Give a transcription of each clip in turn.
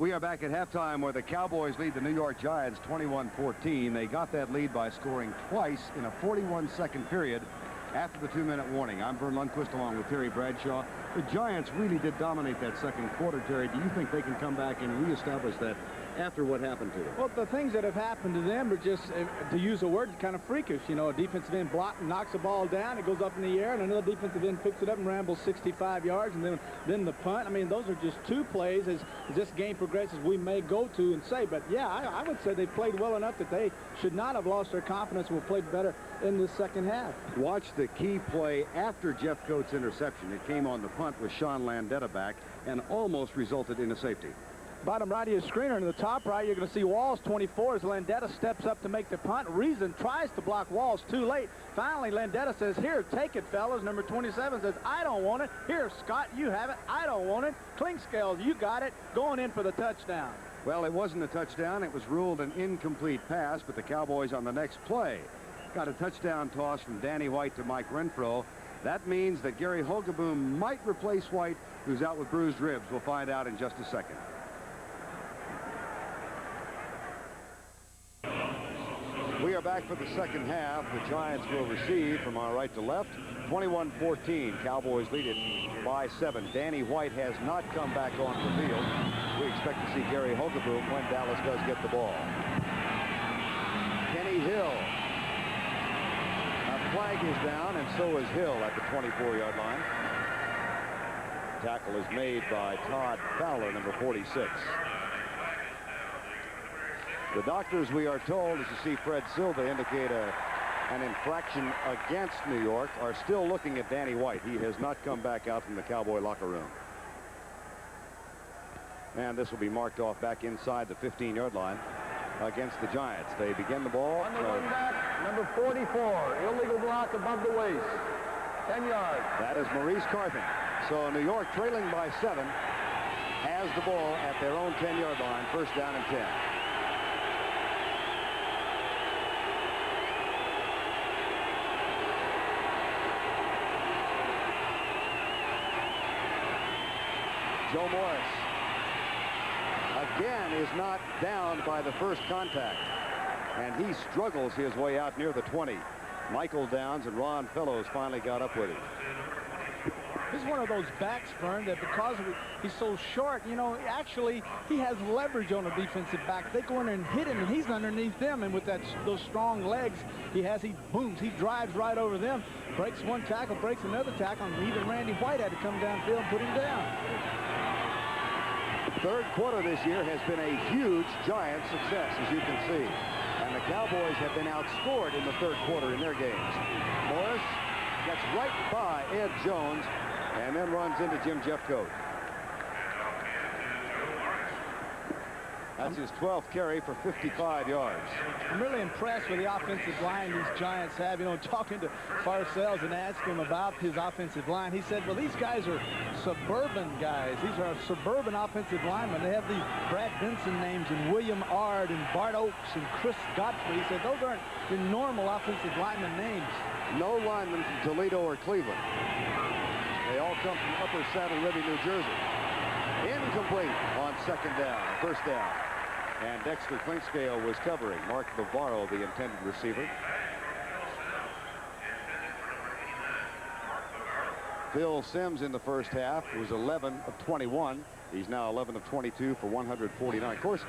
We are back at halftime where the Cowboys lead the New York Giants 21-14. They got that lead by scoring twice in a 41-second period after the 2-minute warning. I'm Vern Lundquist along with Terry Bradshaw. The Giants really did dominate that second quarter, Terry. Do you think they can come back and reestablish that after what happened to them? Well, the things that have happened to them are just, to use a word, kind of freakish. You know, a defensive end block knocks the ball down, it goes up in the air, and another defensive end picks it up and rambles 65 yards, and then the punt. I mean, those are just two plays as this game progresses we may go to and say. But, yeah, I would say they played well enough that they should not have lost their confidence and will play better in the second half. Watch the key play after Jeff Coates' interception. It came on the punt with Sean Landeta back and almost resulted in a safety. Bottom right of your screen, or in the top right, you're going to see Walls 24 as Landeta steps up to make the punt. Reason tries to block Walls, too late. Finally, Landeta says, here, take it, fellas. Number 27 says, I don't want it. Here, Scott, you have it. I don't want it. Clinkscales, you got it. Going in for the touchdown. Well, it wasn't a touchdown. It was ruled an incomplete pass, but the Cowboys on the next play got a touchdown toss from Danny White to Mike Renfro. That means that Gary Hogaboom might replace White, who's out with bruised ribs. We'll find out in just a second. We are back for the second half. The Giants will receive from our right to left. 21-14. Cowboys lead it by 7. Danny White has not come back on the field. We expect to see Gary Hogaboom when Dallas does get the ball. Kenny Hill. A flag is down, and so is Hill at the 24-yard line. Tackle is made by Todd Fowler, number 46. The doctors, we are told, as you see Fred Silva indicate an infraction against New York, are still looking at Danny White. He has not come back out from the Cowboy locker room. And this will be marked off back inside the 15-yard line against the Giants. They begin the ball. On the run back, number 44, illegal block above the waist. 10 yards. That is Maurice Carthen. So New York, trailing by 7, has the ball at their own 10-yard line, first down and 10. Joe Morris again is not down by the first contact, and he struggles his way out near the 20. Michael Downs and Ron Fellows finally got up with him. He's one of those backs, Vern, that because he's so short, you know, actually he has leverage on a defensive back. They go in there and hit him, and he's underneath them, and with those strong legs he booms. He drives right over them, breaks one tackle, breaks another tackle, and even Randy White had to come downfield and put him down. Third quarter this year has been a huge Giant success, as you can see. And the Cowboys have been outscored in the third quarter in their games. Morris gets right by Ed Jones and then runs into Jim Jeffcoat. That's his 12th carry for 55 yards. I'm really impressed with the offensive line these Giants have. You know, talking to Parcells and asking him about his offensive line, he said, well, these guys are suburban guys. These are suburban offensive linemen. They have these Brad Benson names and William Ard and Bart Oakes and Chris Godfrey. He said those aren't your normal offensive lineman names. No linemen from Toledo or Cleveland. They all come from Upper Saddle River, New Jersey. Incomplete on second down, first down. And Dexter Clinkscale was covering. Mark Bavaro, the intended receiver. Phil Simms in the first half was 11 of 21. He's now 11 of 22 for 149. Of course,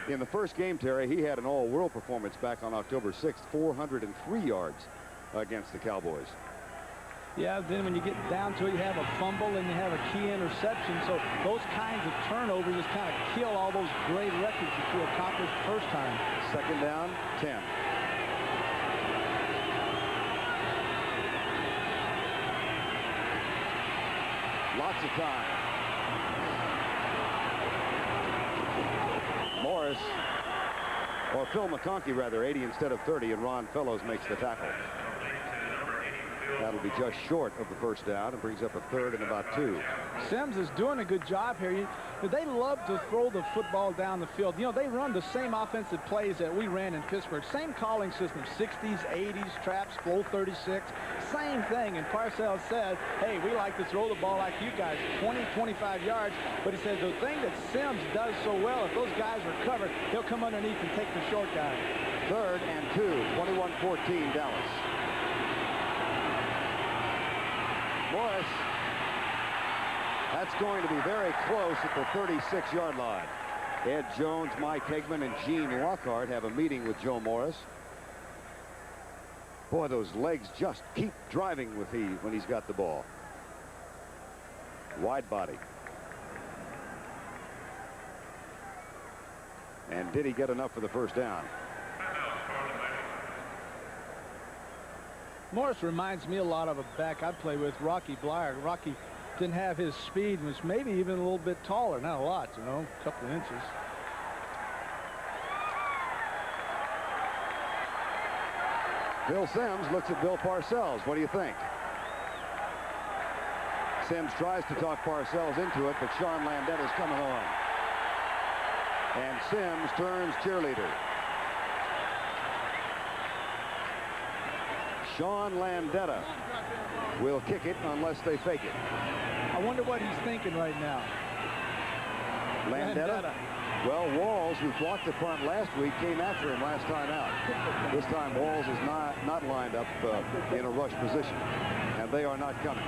in the first game, Terry, he had an all-world performance back on October 6th, 403 yards against the Cowboys. Yeah, then when you get down to it, you have a fumble and you have a key interception. So those kinds of turnovers just kind of kill all those great records that you accomplished the first time. Second down, 10. Lots of time. Morris, or Phil McConkey rather, 80 instead of 30, and Ron Fellows makes the tackle. That'll be just short of the first down and brings up a third and about 2. Sims is doing a good job here. They love to throw the football down the field. You know, they run the same offensive plays that we ran in Pittsburgh. Same calling system, 60s, 80s, traps, flow 36, same thing. And Parcells said, hey, we like to throw the ball like you guys, 20, 25 yards. But he said the thing that Sims does so well, if those guys are covered, he'll come underneath and take the short guy. Third and 2, 21-14 Dallas. Morris. That's going to be very close at the 36-yard line. Ed Jones, Mike Hegman, and Gene Lockhart have a meeting with Joe Morris. Boy, those legs just keep driving when he's got the ball. Wide body. And did he get enough for the first down? Morris reminds me a lot of a back I play with, Rocky Blyer. Rocky didn't have his speed, was maybe even a little bit taller, not a lot, you know, a couple of inches. Bill Sims looks at Bill Parcells. What do you think? Sims tries to talk Parcells into it, but Sean Landetta's coming on. And Sims turns cheerleader. Sean Landetta will kick it unless they fake it. I wonder what he's thinking right now. Landetta? Well, Walls, who blocked the punt last week, came after him last time out. This time Walls is not lined up in a rush position, and they are not coming.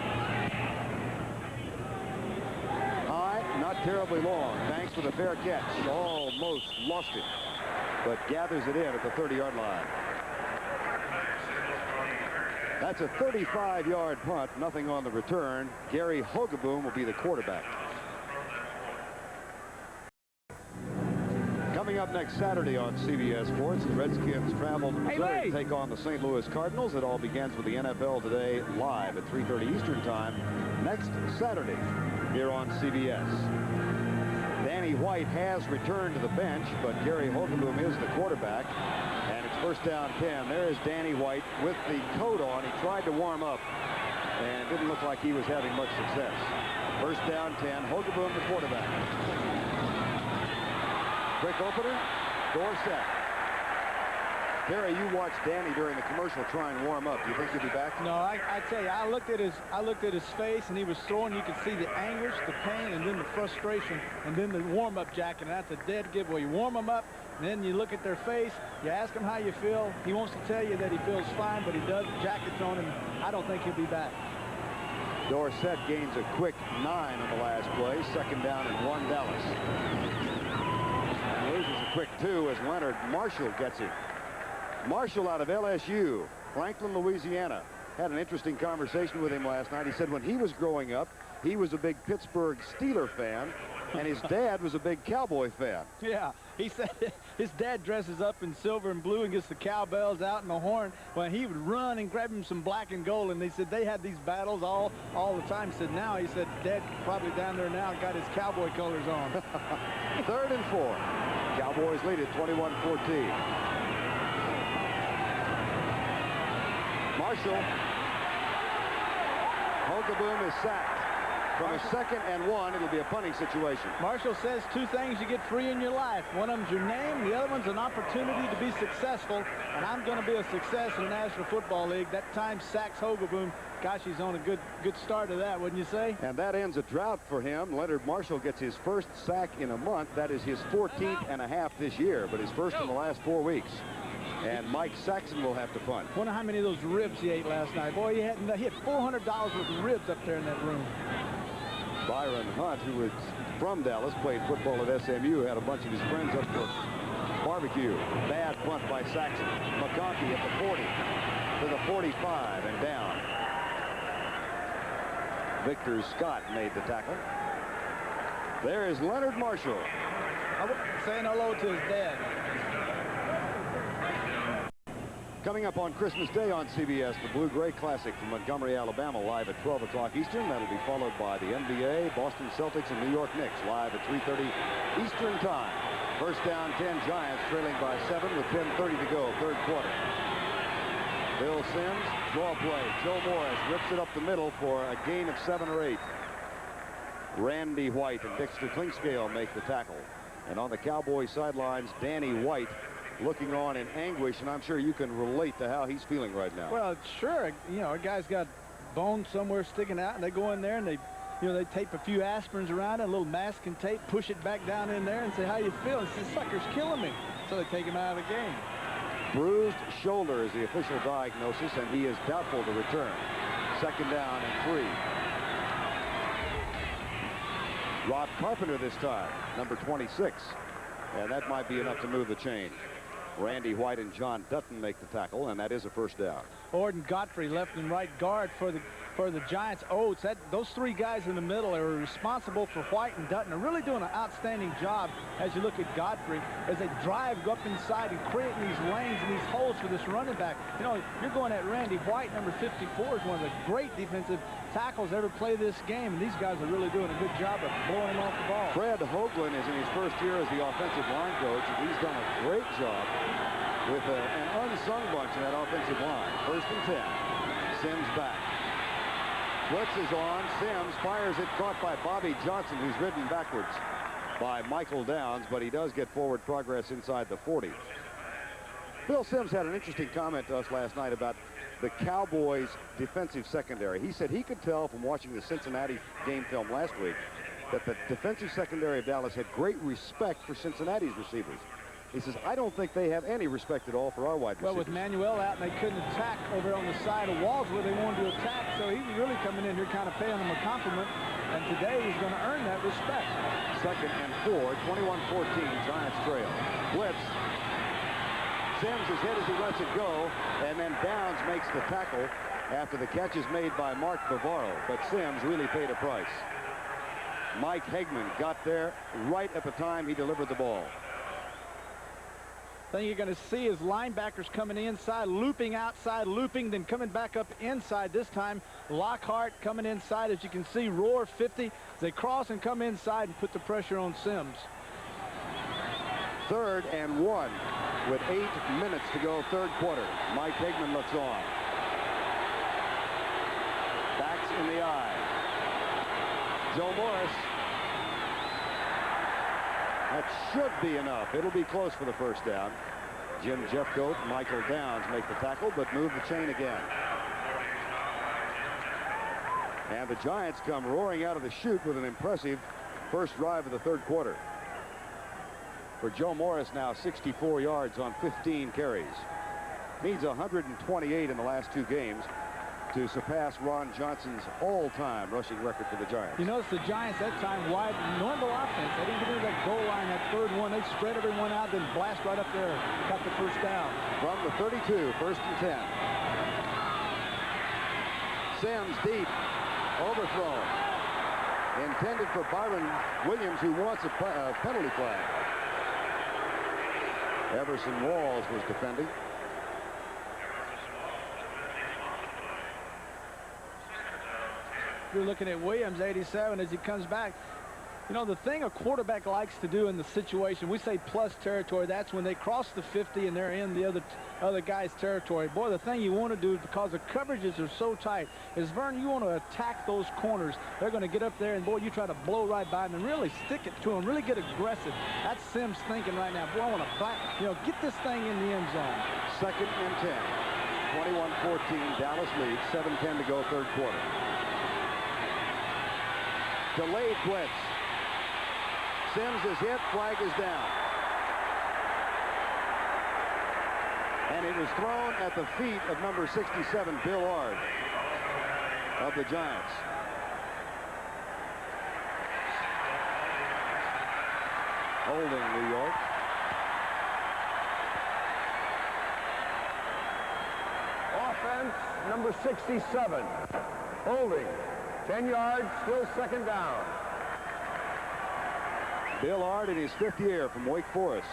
High, not terribly long. Thanks for the fair catch. Almost lost it, but gathers it in at the 30-yard line. That's a 35-yard punt, nothing on the return. Gary Hogeboom will be the quarterback. Coming up next Saturday on CBS Sports, the Redskins travel to Missouri to take on the St. Louis Cardinals. It all begins with the NFL Today live at 3:30 Eastern Time next Saturday here on CBS. Danny White has returned to the bench, but Gary Hogeboom is the quarterback. And it's first down 10. There is Danny White with the coat on. He tried to warm up, and it didn't look like he was having much success. First down 10. Hogeboom, the quarterback. Quick opener. Dorsett. Terry, you watched Danny during the commercial try and warm up. Do you think he'll be back? No, I tell you, I looked at his face, and he was throwing. You could see the anguish, the pain, and then the frustration, and then the warm-up jacket. And that's a dead giveaway. You warm them up, and then you look at their face. You ask him how you feel. He wants to tell you that he feels fine, but he does. The jacket's on him. I don't think he'll be back. Dorsett gains a quick 9 on the last play. Second down and 1 Dallas. And loses a quick 2 as Leonard Marshall gets it. Marshall out of LSU, Franklin, Louisiana. Had an interesting conversation with him last night. He said when he was growing up, he was a big Pittsburgh Steeler fan, and his dad was a big Cowboy fan. Yeah, he said his dad dresses up in silver and blue and gets the cowbells out and the horn. Well, he would run and grab him some black and gold, and they said they had these battles all the time. He said now, he said, Dad probably down there now got his cowboy colors on. Third and 4. Cowboys lead at 21-14. Marshall. Hogeboom is sacked. From a 2nd and 1, it'll be a punting situation. Marshall says 2 things you get free in your life. One of them's your name, the other one's an opportunity to be successful. And I'm going to be a success in the National Football League. That time sacks Hogeboom. Gosh, he's on a good start of that, wouldn't you say? And that ends a drought for him. Leonard Marshall gets his first sack in a month. That is his 14th and a half this year, but his first in the last 4 weeks. And Mike Saxon will have to punt. Wonder how many of those ribs he ate last night. Boy, he had $400 worth of ribs up there in that room. Byron Hunt, who was from Dallas, played football at SMU, had a bunch of his friends up for barbecue. Bad punt by Saxon. McConkey at the 40 to the 45 and down. Victor Scott made the tackle. There is Leonard Marshall. Saying hello to his dad. Coming up on Christmas Day on CBS, the Blue-Gray Classic from Montgomery, Alabama, live at 12 o'clock Eastern. That'll be followed by the NBA, Boston Celtics, and New York Knicks, live at 3:30 Eastern Time. First down 10, Giants trailing by 7 with 10:30 to go, third quarter. Bill Sims, draw play. Joe Morris rips it up the middle for a gain of 7 or 8. Randy White and Dexter Klingscale make the tackle. And on the Cowboys sidelines, Danny White looking on in anguish, and I'm sure you can relate to how he's feeling right now. Well, sure. You know, a guy's got bone somewhere sticking out, and they go in there and they tape a few aspirins around it, a little masking tape, push it back down in there and say, how you feeling? This sucker's killing me. So they take him out of the game. Bruised shoulder is the official diagnosis, and he is doubtful to return. 2nd down and 3. Rob Carpenter this time, number 26. And that might be enough to move the chain. Randy White and John Dutton make the tackle, and that is a 1st down. Orden Godfrey, left and right guard for the Giants. Oates, those 3 guys in the middle are responsible for White and Dutton. Are really doing an outstanding job as you look at Godfrey as they drive up inside and creating these lanes and these holes for this running back. You know, you're going at Randy White, number 54, is one of the great defensive tackles ever play this game, and these guys are really doing a good job of blowing him off the ball. Fred Hoagland is in his 1st year as the offensive line coach, and he's done a great job with an unsung bunch in that offensive line. 1st and 10. Sims back. Blitz is on. Sims fires it, caught by Bobby Johnson, who's ridden backwards by Michael Downs, but he does get forward progress inside the 40. Bill Sims had an interesting comment to us last night about the Cowboys' defensive secondary. He said he could tell from watching the Cincinnati game film last week that the defensive secondary of Dallas had great respect for Cincinnati's receivers. He says, I don't think they have any respect at all for our wide receivers. Well, with Manuel out, and they couldn't attack over on the side of walls where they wanted to attack, so he was really coming in here kind of paying them a compliment, and today he's going to earn that respect. 2nd and 4, 21-14, Giants trail. Blitz. Sims is hit as he lets it go, and then Downs makes the tackle after the catch is made by Mark Bavaro, but Sims really paid a price. Mike Hegman got there right at the time he delivered the ball. Thing you're going to see is linebackers coming inside, looping outside, looping, then coming back up inside. This time, Lockhart coming inside. As you can see, Roar 50. They cross and come inside and put the pressure on Sims. 3rd and 1 with 8 minutes to go, 3rd quarter. Mike Hegman looks on. Backs in the eye. Joe Morris. That should be enough. It'll be close for the 1st down. Jim Jeffcoat and Michael Downs make the tackle, but move the chain again. And the Giants come roaring out of the chute with an impressive 1st drive of the 3rd quarter. For Joe Morris now 64 yards on 15 carries. Needs 128 in the last 2 games to surpass Ron Johnson's all-time rushing record for the Giants. You notice the Giants that time wide normal offense. They didn't get into that goal line, that 3rd one. They spread everyone out, then blast right up there, got the 1st down. From the 32, 1st and 10. Sims deep, overthrown. Intended for Byron Williams, who wants a penalty flag. Everson Walls was defending. You're looking at Williams, 87, as he comes back. You know, the thing a quarterback likes to do in the situation, we say plus territory, that's when they cross the 50 and they're in the other guy's territory. Boy, the thing you want to do, because the coverages are so tight, is, Vern, you want to attack those corners. They're going to get up there, and, boy, you try to blow right by them and really stick it to them, really get aggressive. That's Sims thinking right now. Boy, I want to get this thing in the end zone. 2nd and 10. 21-14, Dallas leads. 7:10 to go, 3rd quarter. Delayed blitz. Sims is hit, flag is down. And it was thrown at the feet of number 67, Bill Ard of the Giants. Holding, New York. Offense, number 67. Holding. 10 yards, still 2nd down. Bill Ard in his 5th year from Wake Forest,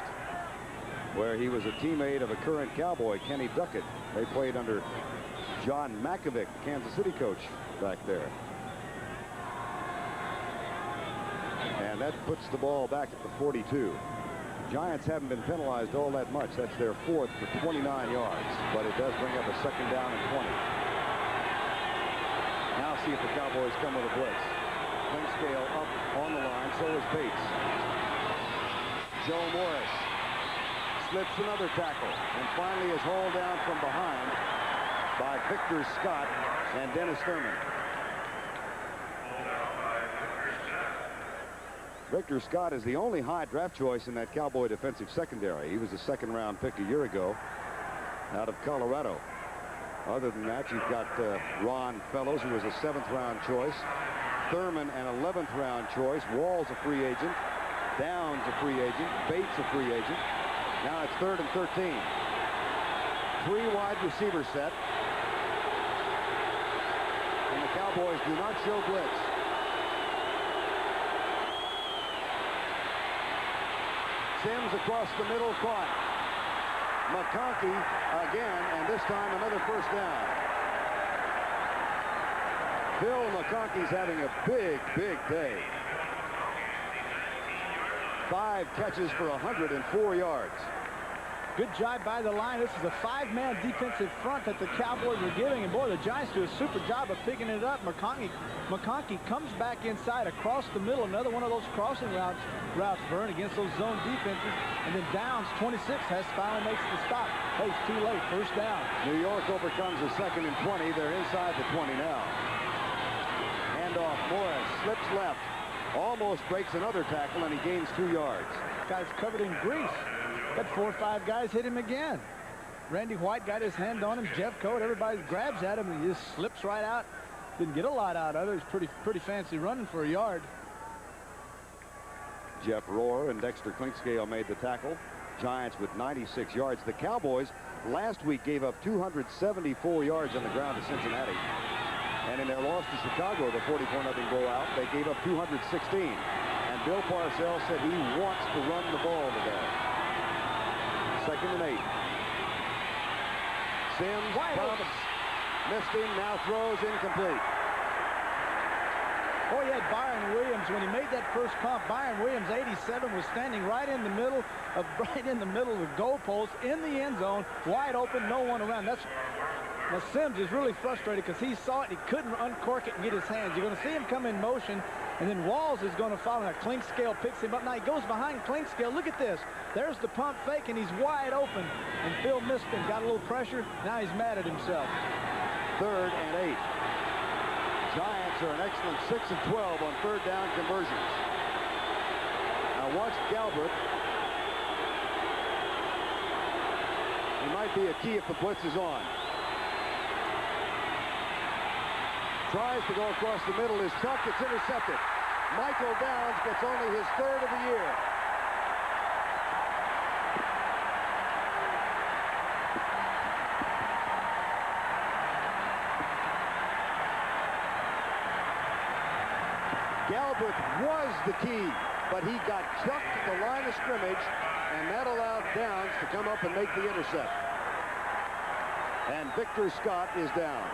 where he was a teammate of a current Cowboy, Kenny Duckett. They played under John Makovic, Kansas City coach, back there. And that puts the ball back at the 42. Giants haven't been penalized all that much. That's their fourth for 29 yards, but it does bring up a second down and 20. Now see if the Cowboys come with a blitz. Clinkscale up on the line, so is Bates. Joe Morris slips another tackle and finally is hauled down from behind by Victor Scott and Dennis Thurman. Victor Scott is the only high draft choice in that Cowboy defensive secondary. He was a second-round pick a year ago out of Colorado. Other than that, you've got Ron Fellows, who was a 7th-round choice. Thurman, an 11th-round choice. Wall's a free agent. Downs a free agent. Bates a free agent. Now it's 3rd and 13. 3 wide receiver set. And the Cowboys do not show blitz. Sims across the middle, caught. McConkey again, and this time another first down. Phil McConkey's having a big day. 5 catches for 104 yards. Good job by the line. This is a 5-man defensive front that the Cowboys are giving, and boy, the Giants do a super job of picking it up. McConkey comes back inside across the middle, another one of those crossing routes, Vern, against those zone defenses. And then Downs, 26, finally makes the stop. Hey, it's too late, first down. New York overcomes a 2nd and 20. They're inside the 20 now. Handoff, Morris slips left, almost breaks another tackle, and he gains 2 yards. Guy's covered in grease. Got 4 or 5 guys hit him again. Randy White got his hand on him. Jeff Coat, everybody grabs at him, and he just slips right out. Didn't get a lot out of it. It was pretty fancy running for a yard. Jeff Rohr and Dexter Clinkscale made the tackle. Giants with 96 yards. The Cowboys last week gave up 274 yards on the ground to Cincinnati. And in their loss to Chicago, the 44-0 blowout, they gave up 216. And Bill Parcells said he wants to run the ball today. 2nd and 8. Sims pumps, missed him, now throws incomplete. Boy, he had Byron Williams when he made that first pump. Byron Williams, 87, was standing right in the middle of the goalpost in the end zone, wide open, no one around. Now Sims is really frustrated because he saw it, he couldn't uncork it and get his hands. You're going to see him come in motion, and then Walls is going to follow. Now Clinkscale picks him up. Now he goes behind Clinkscale. Look at this. There's the pump fake, and he's wide open. And Phil missed him, got a little pressure. Now he's mad at himself. 3rd and 8. Giants are an excellent 6 of 12 on 3rd down conversions. Now watch Galbraith. He might be a key if the blitz is on. Tries to go across the middle. His tuck gets intercepted. Michael Downs gets only his 3rd of the year. Galbraith was the key, but he got chucked at the line of scrimmage, and that allowed Downs to come up and make the intercept. And Victor Scott is down.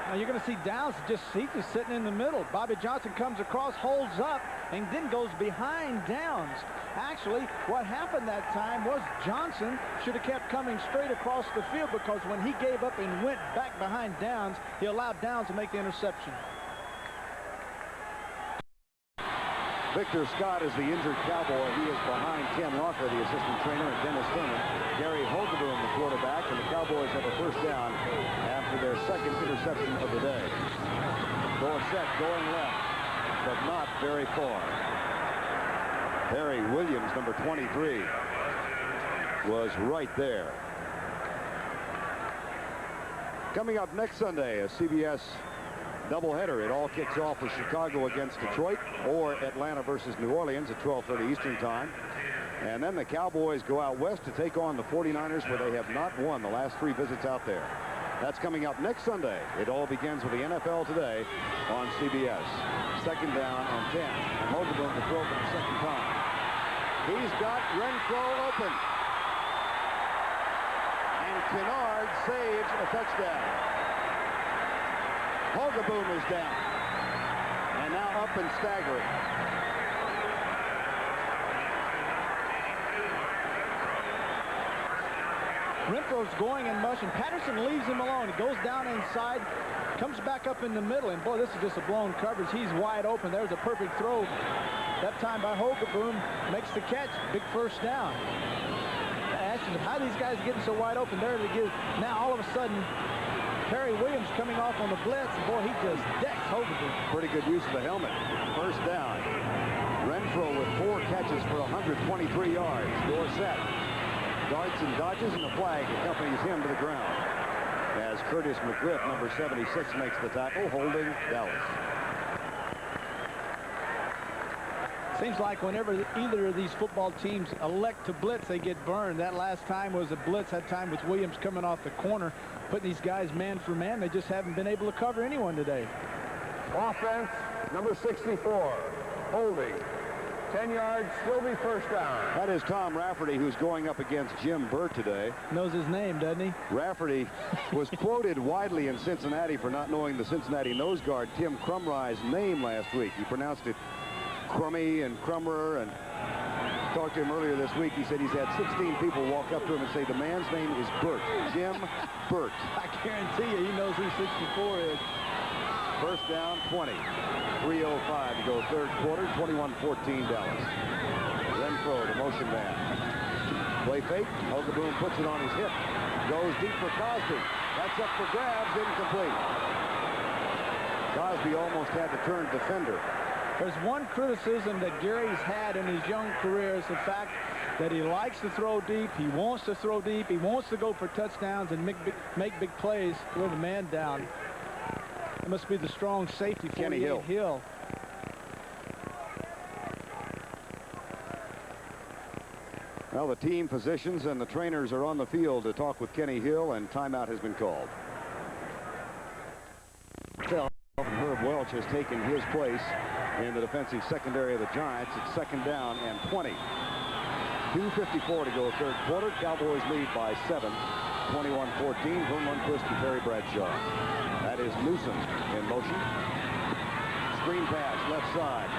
Now you're going to see Downs he's just sitting in the middle. Bobby Johnson comes across, holds up, and then goes behind Downs. Actually, what happened that time was Johnson should have kept coming straight across the field, because when he gave up and went back behind Downs, he allowed Downs to make the interception. Victor Scott is the injured Cowboy. He is behind Ken Rocker, the assistant trainer, and Dennis Thurman. Gary Holgerboom, the quarterback, and the Cowboys have a first down after their 2nd interception of the day. Dorsett going left, but not very far. Harry Williams, number 23, was right there. Coming up next Sunday, a CBS doubleheader. It all kicks off with Chicago against Detroit, or Atlanta versus New Orleans at 12:30 Eastern Time. And then the Cowboys go out west to take on the 49ers, where they have not won the last 3 visits out there. That's coming up next Sunday. It all begins with the NFL Today on CBS. 2nd down and 10. And Holgerboom to throw for the 2nd time. He's got Renfro open. And Kennard saves a touchdown. Holgerboom is down. And now up and staggering. Renfro's going in motion. Patterson leaves him alone. He goes down inside, comes back up in the middle, and boy, this is just a blown coverage. He's wide open. There's a perfect throw. That time by Hogaboom, makes the catch. Big first down. I asked him, how are these guys getting so wide open there to give? Now all of a sudden, Perry Williams coming off on the blitz, and boy, he just decks Hogaboom. Pretty good use of the helmet. First down. Renfro with 4 catches for 123 yards. Dorsett darts and dodges, and the flag accompanies him to the ground as Curtis McGriff, number 76, makes the tackle, holding Dallas. Seems like whenever either of these football teams elect to blitz, they get burned. That last time was a blitz, that time with Williams coming off the corner, putting these guys man for man. They just haven't been able to cover anyone today. Offense, number 64, holding. 10 yards, still be first down. That is Tom Rafferty, who's going up against Jim Burt today. Knows his name, doesn't he? Rafferty was quoted widely in Cincinnati for not knowing the Cincinnati nose guard Tim Crumry's name last week. He pronounced it Crummy and Crummer, and talked to him earlier this week. He said he's had 16 people walk up to him and say the man's name is Burt, Jim Burt. I guarantee you he knows who 64 is. First down, 20. 3:05 to go third quarter, 21-14 Dallas. Renfro, the motion man. Play fake. Hogaboom puts it on his hip. Goes deep for Cosby. That's up for grabs, incomplete. Cosby almost had to turn defender. There's one criticism that Gary's had in his young career is the fact that he likes to throw deep. He wants to throw deep. He wants to go for touchdowns and make big plays with the man down. It must be the strong safety, Kenny Hill. Well, the team physicians and the trainers are on the field to talk with Kenny Hill, and timeout has been called. Herb Welch has taken his place in the defensive secondary of the Giants. It's second down and 20. 2:54 to go third quarter. Cowboys lead by 7. 21-14. Vern Lundquist and Terry Bradshaw. That is Newsom in motion. Screen pass left side.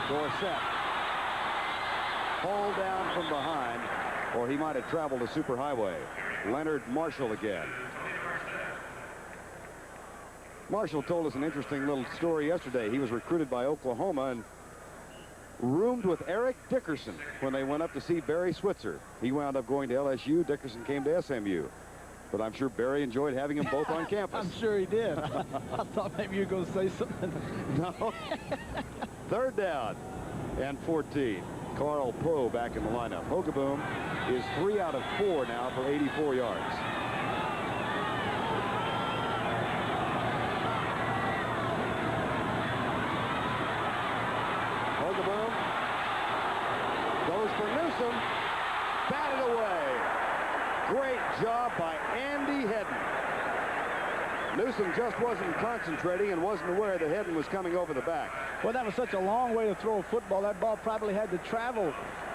Dorsett. Pulled down from behind, or he might have traveled a superhighway. Leonard Marshall again. Marshall told us an interesting little story yesterday. He was recruited by Oklahoma and roomed with Eric Dickerson when they went up to see Barry Switzer. He wound up going to LSU. Dickerson came to SMU. But I'm sure Barry enjoyed having him both on campus. I'm sure he did. I thought maybe you were going to say something. No. Third down and 14. Carl Poe back in the lineup. Hogaboom is 3 out of 4 now for 84 yards. Hogaboom goes for Newsom. Batted away. Great job by Andy Hedden. Newsom just wasn't concentrating and wasn't aware that Hedden was coming over the back. Well, that was such a long way to throw a football. That ball probably had to travel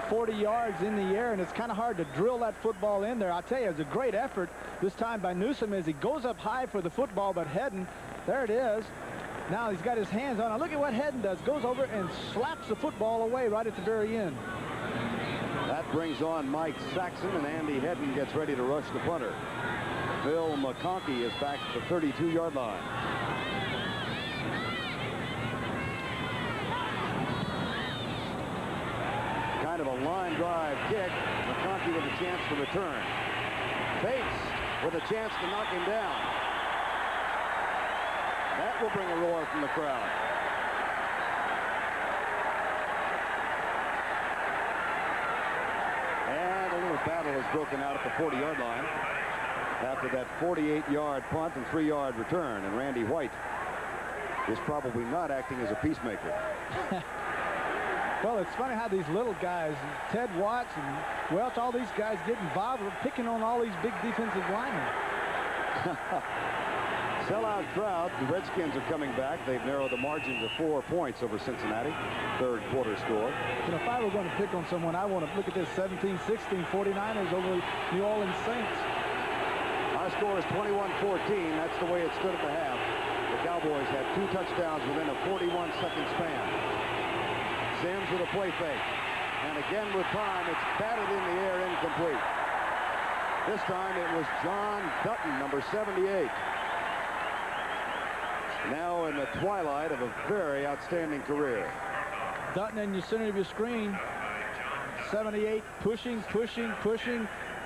40 yards in the air, and it's kind of hard to drill that football in there. I'll tell you, it's a great effort this time by Newsom as he goes up high for the football, but Hedden, there it is. Now he's got his hands on it. Look at what Hedden does. Goes over and slaps the football away right at the very end. That brings on Mike Saxon, and Andy Hedden gets ready to rush the punter. Bill McConkey is back at the 32-yard line. Kind of a line drive kick. McConkey with a chance to return. Bates with a chance to knock him down. That will bring a roar from the crowd. And a little battle has broken out at the 40-yard line after that 48-yard punt and 3-yard return. And Randy White is probably not acting as a peacemaker. Well, it's funny how these little guys, Ted Watts and Welch, all these guys get involved with picking on all these big defensive linemen. Sellout crowd. The Redskins are coming back. They've narrowed the margin to 4 points over Cincinnati. Third quarter score. You know, if I were going to pick on someone, I want to look at this 17-16 49ers over New Orleans Saints. Our score is 21-14. That's the way it stood at the half. The Cowboys had 2 touchdowns within a 41-second span. Sims with a play fake. And again with time, it's batted in the air, incomplete. This time it was John Dutton, number 78. Now in the twilight of a very outstanding career. Dutton in the center of your screen. 78, pushing.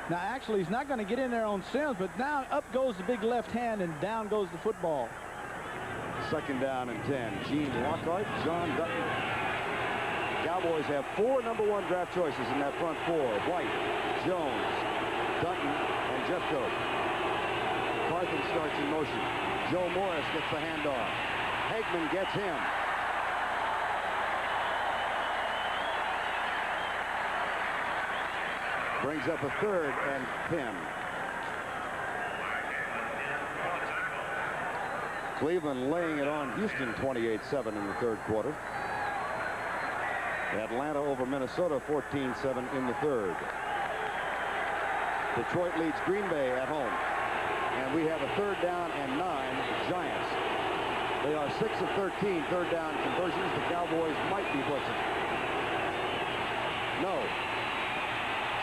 Now, actually, he's not going to get in there on Sims, but now up goes the big left hand, and down goes the football. 2nd down and 10. Gene Lockhart, John Dutton. Cowboys have 4 number 1 draft choices in that front 4. White, Jones, Dutton, and Jeffcoat. Carthen starts in motion. Joe Morris gets the handoff. Hagman gets him. Brings up a 3rd and 10. Cleveland laying it on Houston 28-7 in the 3rd quarter. Atlanta over Minnesota 14-7 in the 3rd. Detroit leads Green Bay at home. And we have a 3rd down and 9, Giants. They are 6 of 13 3rd down conversions. The Cowboys might be blitzing. No.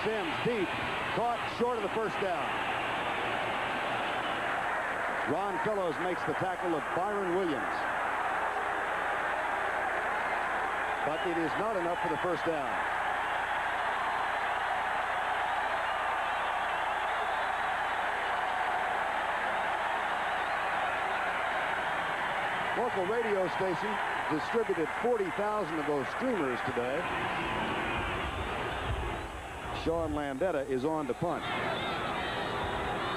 Sims deep, caught short of the 1st down. Ron Fellows makes the tackle of Byron Williams. But it is not enough for the 1st down. Local radio station distributed 40,000 of those streamers today. Sean Landeta is on to punt.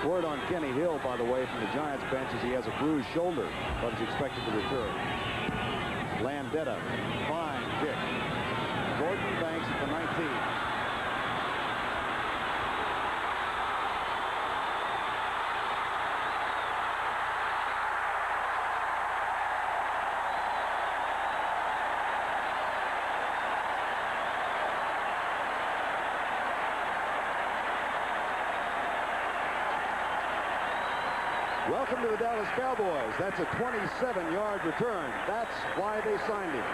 Word on Kenny Hill, by the way, from the Giants bench is he has a bruised shoulder, but is expected to return. Landeta, fine kick. Gordon Banks at the 19. Welcome to the Dallas Cowboys. That's a 27-yard return. That's why they signed him.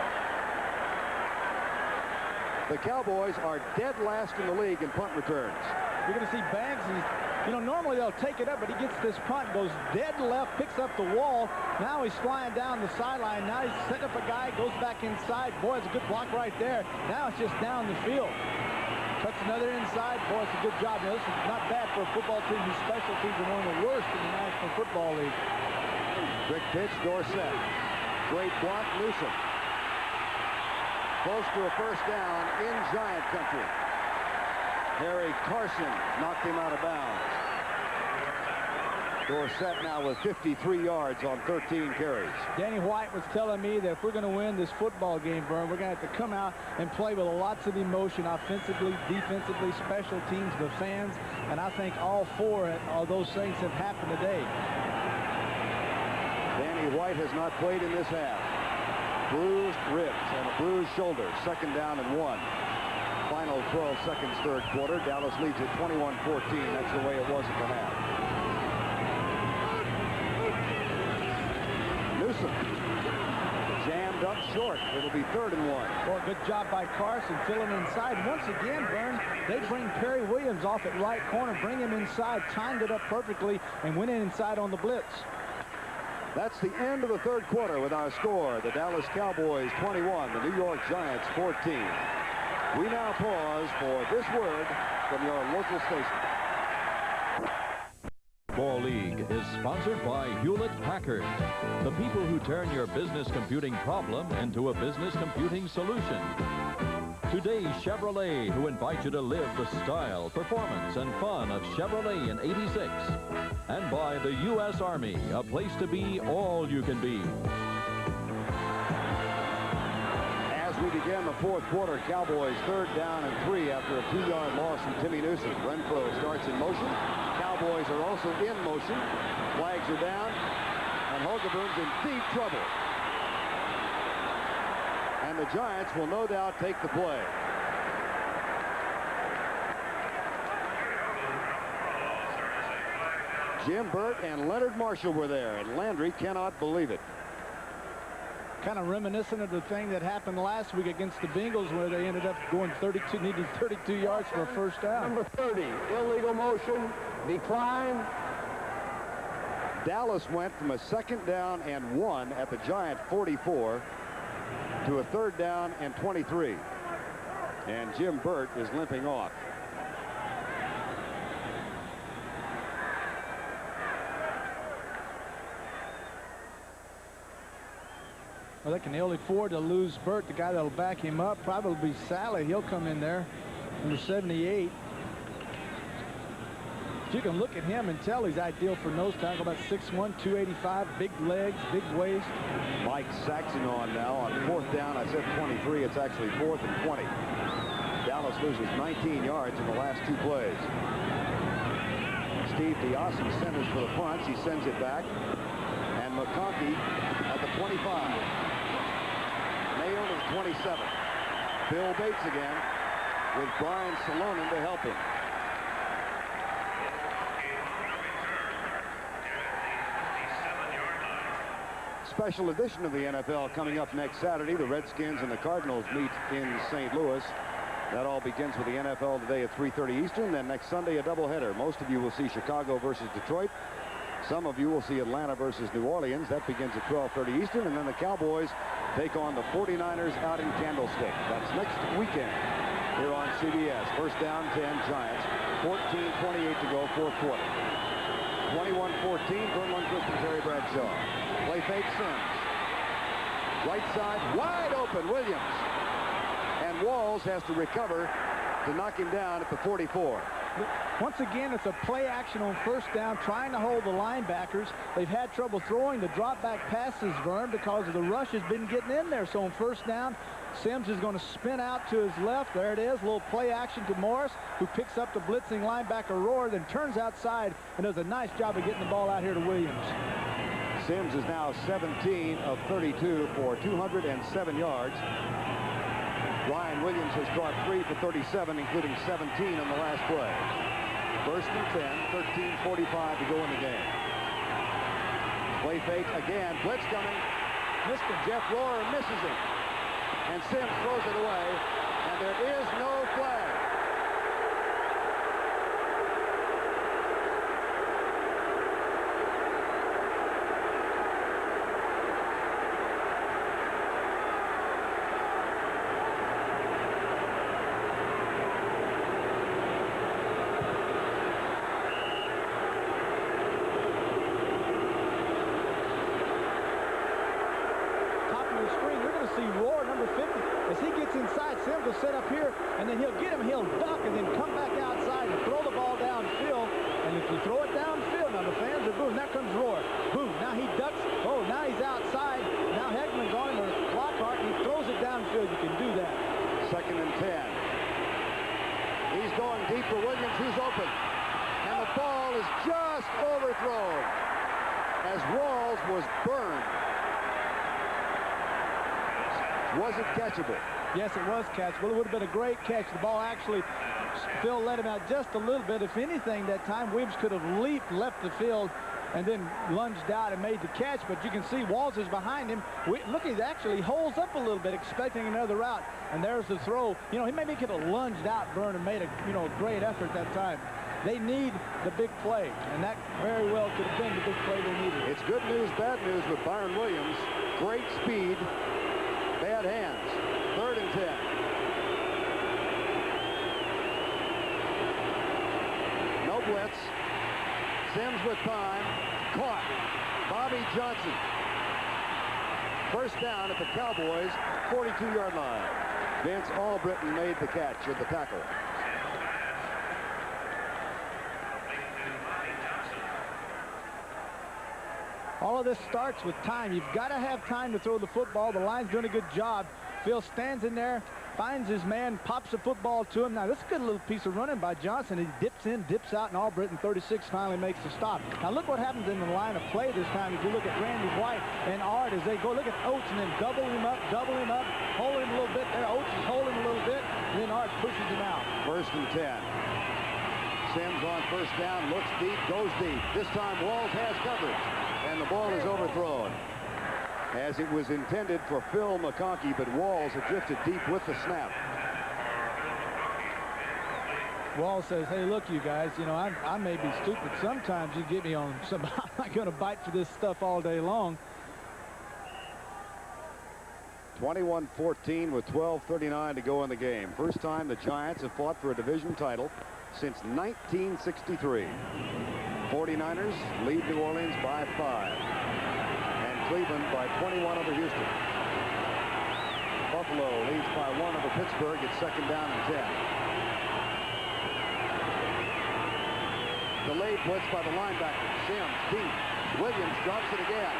The Cowboys are dead last in the league in punt returns. You're going to see Banks. Normally they'll take it up, but he gets this punt, goes dead left, picks up the wall. Now he's flying down the sideline. Now he's setting up a guy, goes back inside. Boy, it's a good block right there. Now it's just down the field. Cuts another inside. Boy, it's a good job. Now, this is not bad for a football team whose special teams are one of the worst in the National Football League. Quick pitch, Dorsett. Great block, Newsom. Close to a 1st down in Giant country. Harry Carson knocked him out of bounds. Dorsett now with 53 yards on 13 carries. Danny White was telling me that if we're going to win this football game, Vern, we're going to have to come out and play with lots of emotion, offensively, defensively, special teams, the fans, and I think all 4 of those things have happened today. Danny White has not played in this half. Bruised ribs and a bruised shoulder. 2nd down and 1. Final 12 seconds, 3rd quarter. Dallas leads at 21-14. That's the way it was at the half. Newsom jammed up short. It'll be 3rd and 1. Well, good job by Carson filling inside. Once again, Vern, they bring Perry Williams off at right corner, bring him inside, timed it up perfectly, and went inside on the blitz. That's the end of the 3rd quarter with our score. The Dallas Cowboys 21, the New York Giants 14. We now pause for this word from your local station. Ball League is sponsored by Hewlett-Packard, the people who turn your business computing problem into a business computing solution. Today's Chevrolet, who invite you to live the style, performance, and fun of Chevrolet in '86. And by the U.S. Army, a place to be all you can be. As we begin the 4th quarter, Cowboys 3rd down and 3 after a 2-yard loss from Timmy Newsom. Renfro starts in motion. Cowboys are also in motion. Flags are down, and Hogaboom's in deep trouble. And the Giants will no doubt take the play. Jim Burt and Leonard Marshall were there, and Landry cannot believe it. kind of reminiscent of the thing that happened last week against the Bengals, where they ended up going needing 32 yards for a first down. Number 30, illegal motion, decline. Dallas went from a 2nd down and 1 at the Giant 44 to a 3rd down and 23. And Jim Burt is limping off. Well, they can only afford to lose Burt. The guy that'll back him up probably be Sally. He'll come in there, number 78. You can look at him and tell he's ideal for nose tackle, about 6'1", 285, big legs, big waist. Mike Saxon on now on 4th down. I said 23. It's actually 4th and 20. Dallas loses 19 yards in the last 2 plays. Steve DiAsim centers for the punts. He sends it back. And McConkey at the 25. Nailed at the 27. Bill Bates again with Brian Salonen to help him. Special edition of the NFL coming up next Saturday. The Redskins and the Cardinals meet in St. Louis. That all begins with the NFL today at 3:30 Eastern. Then next Sunday, a doubleheader. Most of you will see Chicago versus Detroit. Some of you will see Atlanta versus New Orleans. That begins at 12:30 Eastern. And then the Cowboys take on the 49ers out in Candlestick. That's next weekend here on CBS. First down, 10 Giants. 14:28 to go, 4th quarter. 21-14, Vern Lundquist and Terry Bradshaw. Play fake, Sims. Right side, wide open, Williams. And Walls has to recover to knock him down at the 44. Once again, it's a play action on first down, trying to hold the linebackers. They've had trouble throwing the drop back passes, Vern, because of the rush has been getting in there. So on first down, Sims is going to spin out to his left. There it is, a little play action to Morris, who picks up the blitzing linebacker Rohr, then turns outside and does a nice job of getting the ball out here to Williams. Sims is now 17 of 32 for 207 yards. Ryan Williams has caught 3 for 37, including 17 on the last play. First and 10, 13:45 to go in the game. Play fake again, blitz coming. Missed him. Jeff Rohr misses him. And Sims throws it away, and there is no flag. Set up here, and then he'll get him, he'll duck, and then come back outside and throw the ball downfield. And if you throw it downfield, now the fans are booing. Now comes Rohr. Boom. Now he ducks. Oh, now he's outside. Now Heckman's on him, or Lockhart, and he throws it downfield. You can do that. 2nd and 10. He's going deep for Williams, who's open. And the ball is just overthrown as Walls was burned. Was it catchable? Yes, it was catchable. It would have been a great catch. The ball actually, Phil let him out just a little bit. If anything, that time Williams could have left the field, and then lunged out and made the catch. But you can see Walls is behind him. Look, he actually holds up a little bit, expecting another route. And there's the throw. You know, he maybe could have lunged out, Vern, and made a great effort that time. They need the big play, and that very well could have been the big play they needed. It's good news, bad news with Byron Williams. Great speed, bad hands. 3rd and 10. No blitz. Sims with time. Caught. Bobby Johnson. First down at the Cowboys 42-yard line. Vince Albritton made the catch with the tackle. All of this starts with time. You've got to have time to throw the football. The line's doing a good job. Phil stands in there, finds his man, pops the football to him. Now, this is a good little piece of running by Johnson. He dips in, dips out, and Albritton, 36, finally makes the stop. Now, look what happens in the line of play this time. If you look at Randy White and Art as they go, look at Oates and then double him up, hold him a little bit there. Oates is holding him a little bit, and then Art pushes him out. 1st and 10. Sims on first down, looks deep, goes deep. This time Walls has coverage, and the ball is overthrown. as it was intended for Phil McConkey, but Walls had drifted deep with the snap. Walls says, hey, look, you guys, you know, I may be stupid. Sometimes you get me on some. I'm not going to bite for this stuff all day long. 21-14 with 12:39 to go in the game. First time the Giants have fought for a division title since 1963. 49ers lead New Orleans by 5. And Cleveland by 21 over Houston. Buffalo leads by 1 over Pittsburgh. It's 2nd down and 10. Delayed blitz by the linebacker. Sims deep. Williams drops it again.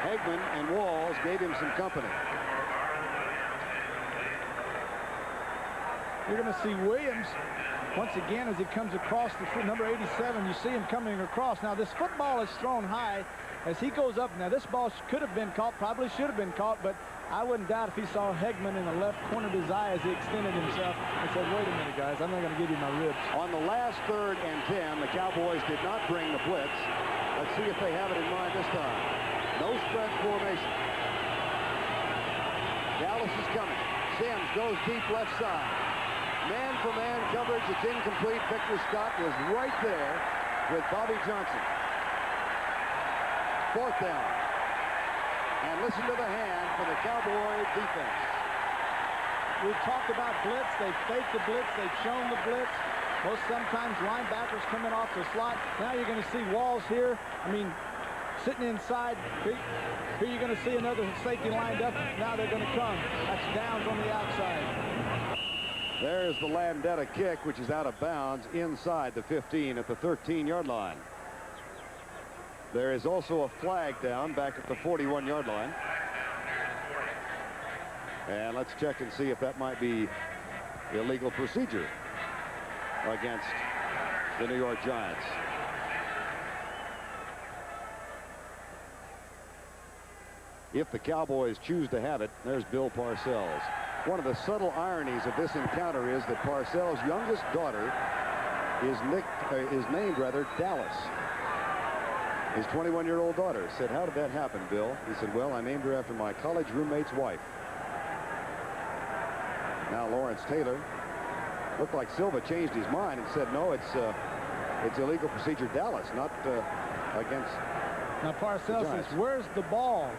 Hegman and Walls gave him some company. You're going to see Williams once again as he comes across the number 87. You see him coming across. Now this football is thrown high as he goes up. Now this ball could have been caught, probably should have been caught, but I wouldn't doubt if he saw Hegman in the left corner of his eye as he extended himself and said, wait a minute, guys, I'm not going to give you my ribs. On the last 3rd and 10, the Cowboys did not bring the blitz. Let's see if they have it in mind this time. No spread formation. Dallas is coming. Sims goes deep left side. Man-for-man coverage. It's incomplete. Victor Scott was right there with Bobby Johnson. 4th down. And listen to the hand for the Cowboy defense. We've talked about blitz. They've faked the blitz. They've shown the blitz. Most sometimes linebackers coming off the slot. Now you're going to see Walls here. I mean, sitting inside. Here you're going to see another safety lined up. Now they're going to come. That's Downs on the outside. There's the Landeta kick, which is out of bounds inside the 15 at the 13-yard line. There is also a flag down back at the 41-yard line. And let's check and see if that might be illegal procedure against the New York Giants. If the Cowboys choose to have it, there's Bill Parcells. One of the subtle ironies of this encounter is that Parcells' youngest daughter is named Dallas. His 21-year-old daughter said, how did that happen, Bill? He said, well, I named her after my college roommate's wife. Now Lawrence Taylor. Looked like Silva changed his mind and said, no, it's illegal procedure, Dallas, not against. Now Parcells says, where's the ball?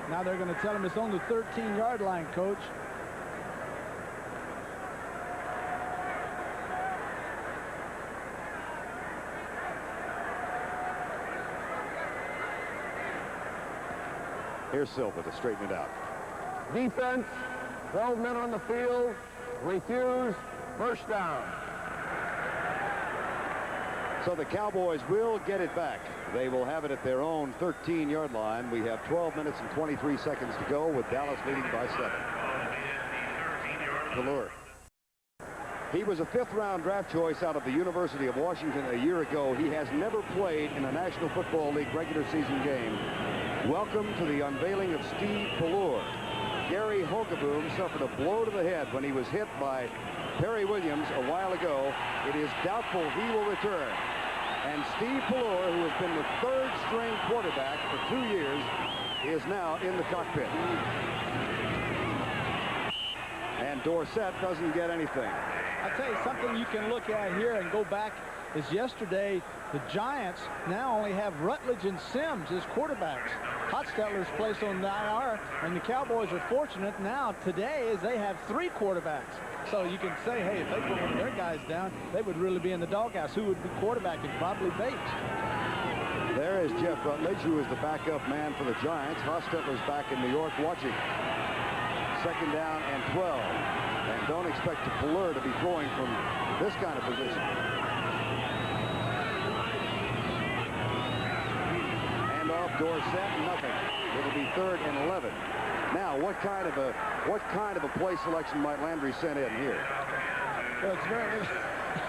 Now they're going to tell him it's on the 13-yard line, coach. Here's Silva to straighten it out. Defense, 12 men on the field, refuse, first down. So the Cowboys will get it back. They will have it at their own 13-yard line. We have 12 minutes and 23 seconds to go with Dallas leading by 7. Velour. He was a 5th-round draft choice out of the University of Washington a year ago. He has never played in a National Football League regular season game. Welcome to the unveiling of Steve Velour. Gary Hogaboom suffered a blow to the head when he was hit by Perry Williams a while ago. It is doubtful he will return. And Steve Velour, who has been the 3rd-string quarterback for 2 years, is now in the cockpit. And Dorsett doesn't get anything. I'll tell you something you can look at here and go back is yesterday the Giants now only have Rutledge and Sims as quarterbacks. Hotstetler's placed on the IR, and the Cowboys are fortunate now today as they have 3 quarterbacks. So you can say, hey, if they put one of their guys down, they would really be in the doghouse. Who would be quarterbacking? Probably Bates. There is Jeff Rutledge, who is the backup man for the Giants. Hostetler's back in New York watching. 2nd down and 12. And don't expect Velour to be throwing from this kind of position. And off Dorsett, nothing. It'll be 3rd and 11. Now, what kind of a play selection might Landry send in here? Well,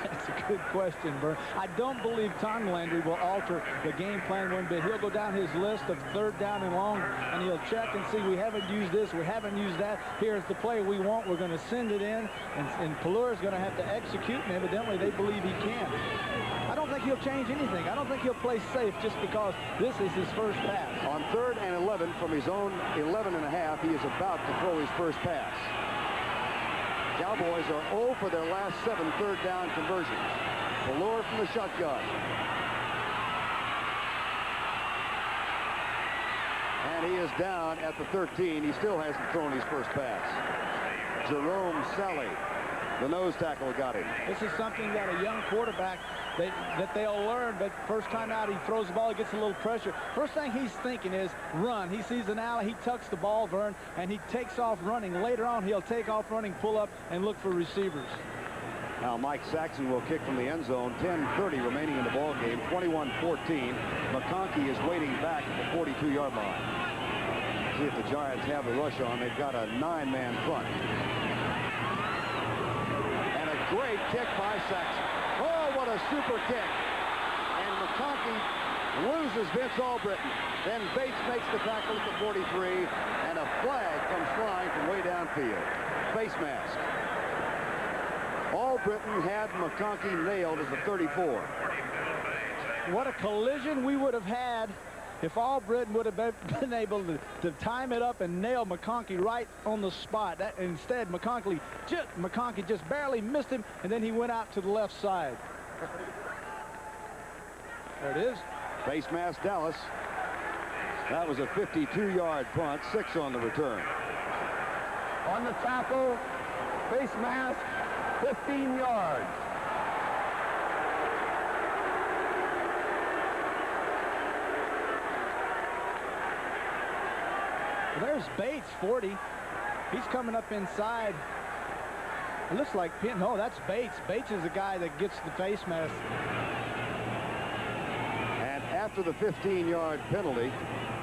it's a good question, Bert. I don't believe Tom Landry will alter the game plan one bit. He'll go down his list of 3rd down and long, and he'll check and see, we haven't used this, we haven't used that. Here's the play we want. We're going to send it in, and Velour is going to have to execute, and evidently they believe he can. I don't think he'll change anything. I don't think he'll play safe just because this is his first pass. On 3rd and 11 from his own 11.5, he is about to throw his first pass. Cowboys are 0 for their last 7 third down conversions. Ballure from the shotgun. And he is down at the 13. He still hasn't thrown his first pass. Jerome Sally, the nose tackle, got him. This is something that a young quarterback that they'll learn, but first time out he throws the ball, he gets a little pressure. First thing he's thinking is run. He sees an alley, he tucks the ball, Vern, and he takes off running. Later on, he'll take off running, pull up, and look for receivers. Now Mike Saxon will kick from the end zone. 10:30 remaining in the ball game. 21-14. McConkey is waiting back at the 42-yard line. See if the Giants have the rush on. They've got a 9-man front. And a great kick by Saxon. Oh, what a super kick. And McConkey loses Vince Albritton. Then Bates makes the tackle at the 43, and a flag comes flying from way downfield. Face mask. Albritton had McConkey nailed as a 34. What a collision we would have had if Albritton would have been able to time it up and nail McConkey right on the spot. Instead, McConkey just barely missed him, and then he went out to the left side. There it is. Face mask Dallas. That was a 52-yard punt, 6 on the return. On the tackle, face mask, 15 yards. There's Bates, 40. He's coming up inside. It looks like Pin. No, that's Bates. Bates is the guy that gets the face mask. And after the 15-yard penalty,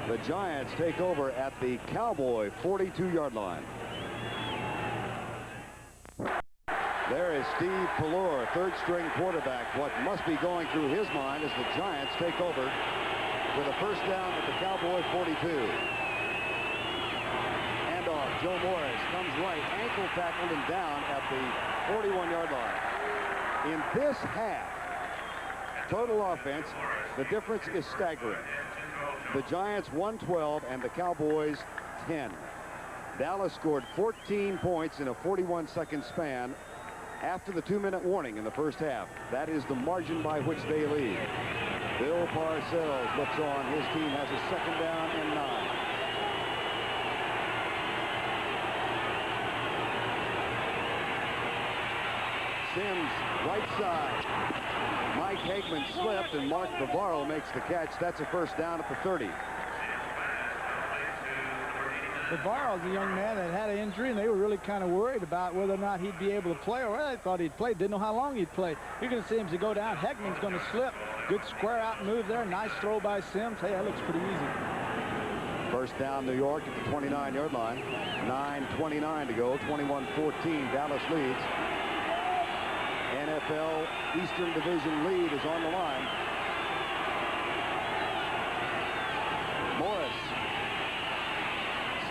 the Giants take over at the Cowboy 42-yard line. There is Steve Ballure, third-string quarterback. What must be going through his mind as the Giants take over with a first down at the Cowboy 42. Joe Morris comes right, ankle tackled and down at the 41-yard line. In this half, total offense, the difference is staggering. The Giants 112 and the Cowboys 10. Dallas scored 14 points in a 41-second span after the 2-minute warning in the first half. That is the margin by which they lead. Bill Parcells looks on. His team has a second down and 9. Sims, right side. Mike Hagman slipped, and Mark Bavaro makes the catch. That's a first down at the 30. Bavaro's a young man that had an injury, and they were really kind of worried about whether or not he'd be able to play, or well, they thought he'd play. Didn't know how long he'd play. You're going to see him to go down. Hagman's going to slip. Good square out move there. Nice throw by Sims. Hey, that looks pretty easy. First down, New York at the 29-yard line. 9:29 to go. 21-14. Dallas leads. NFL Eastern Division lead is on the line. Morris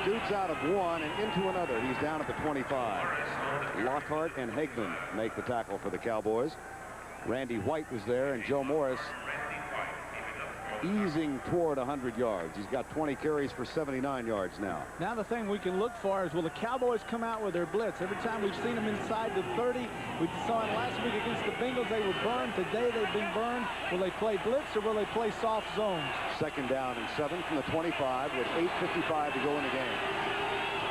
scoots out of one and into another. He's down at the 25. Lockhart and Hagman make the tackle for the Cowboys. Randy White was there, and Joe Morris easing toward 100 yards. He's got 20 carries for 79 yards now. Now the thing we can look for is, will the Cowboys come out with their blitz? Every time we've seen them inside the 30, we saw it last week against the Bengals. They were burned. Today they've been burned. Will they play blitz or will they play soft zones? Second down and 7 from the 25 with 8:55 to go in the game.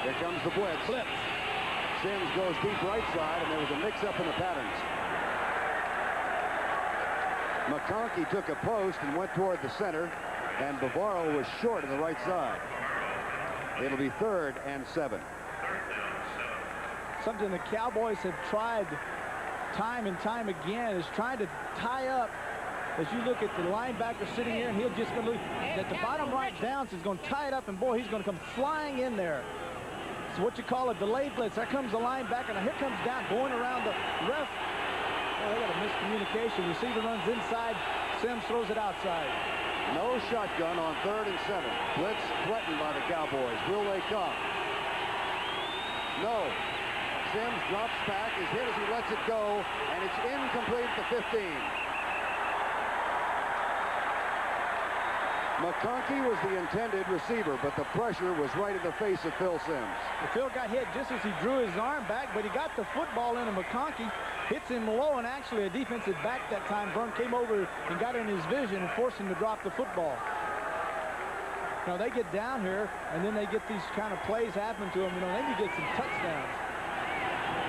Here comes the blitz. Sims goes deep right side, and there was a mix-up in the patterns. McConkey took a post and went toward the center, and Bavaro was short on the right side. It'll be 3rd and 7. Something the Cowboys have tried time and time again is trying to tie up. As you look at the linebacker sitting here, and he'll just going to look at the bottom right down, so he's going to tie it up, and boy, he's going to come flying in there. It's what you call a delayed blitz. There comes the linebacker, and here comes down, going around the ref. Oh, they got a miscommunication. Receiver runs inside. Sims throws it outside. No shotgun on 3rd and 7. Blitz threatened by the Cowboys. Will they come? No. Sims drops back, is hit as he lets it go, and it's incomplete at the 15. McConkey was the intended receiver, but the pressure was right in the face of Phil Simms. Phil got hit just as he drew his arm back, but he got the football into McConkey, hits him low, and actually a defensive back that time, Vern, came over and got in his vision and forced him to drop the football. Now they get down here, and then they get these kind of plays happen to them. Then you get some touchdowns.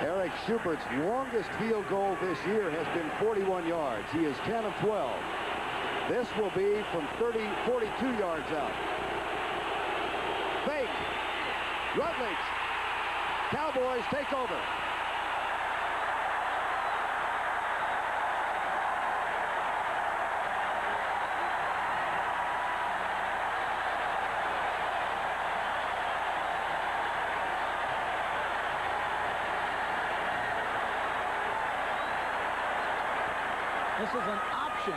Eric Schubert's longest field goal this year has been 41 yards. He is 10 of 12. This will be from 42 yards out. Fake. Rutledge. Cowboys take over. This is an option.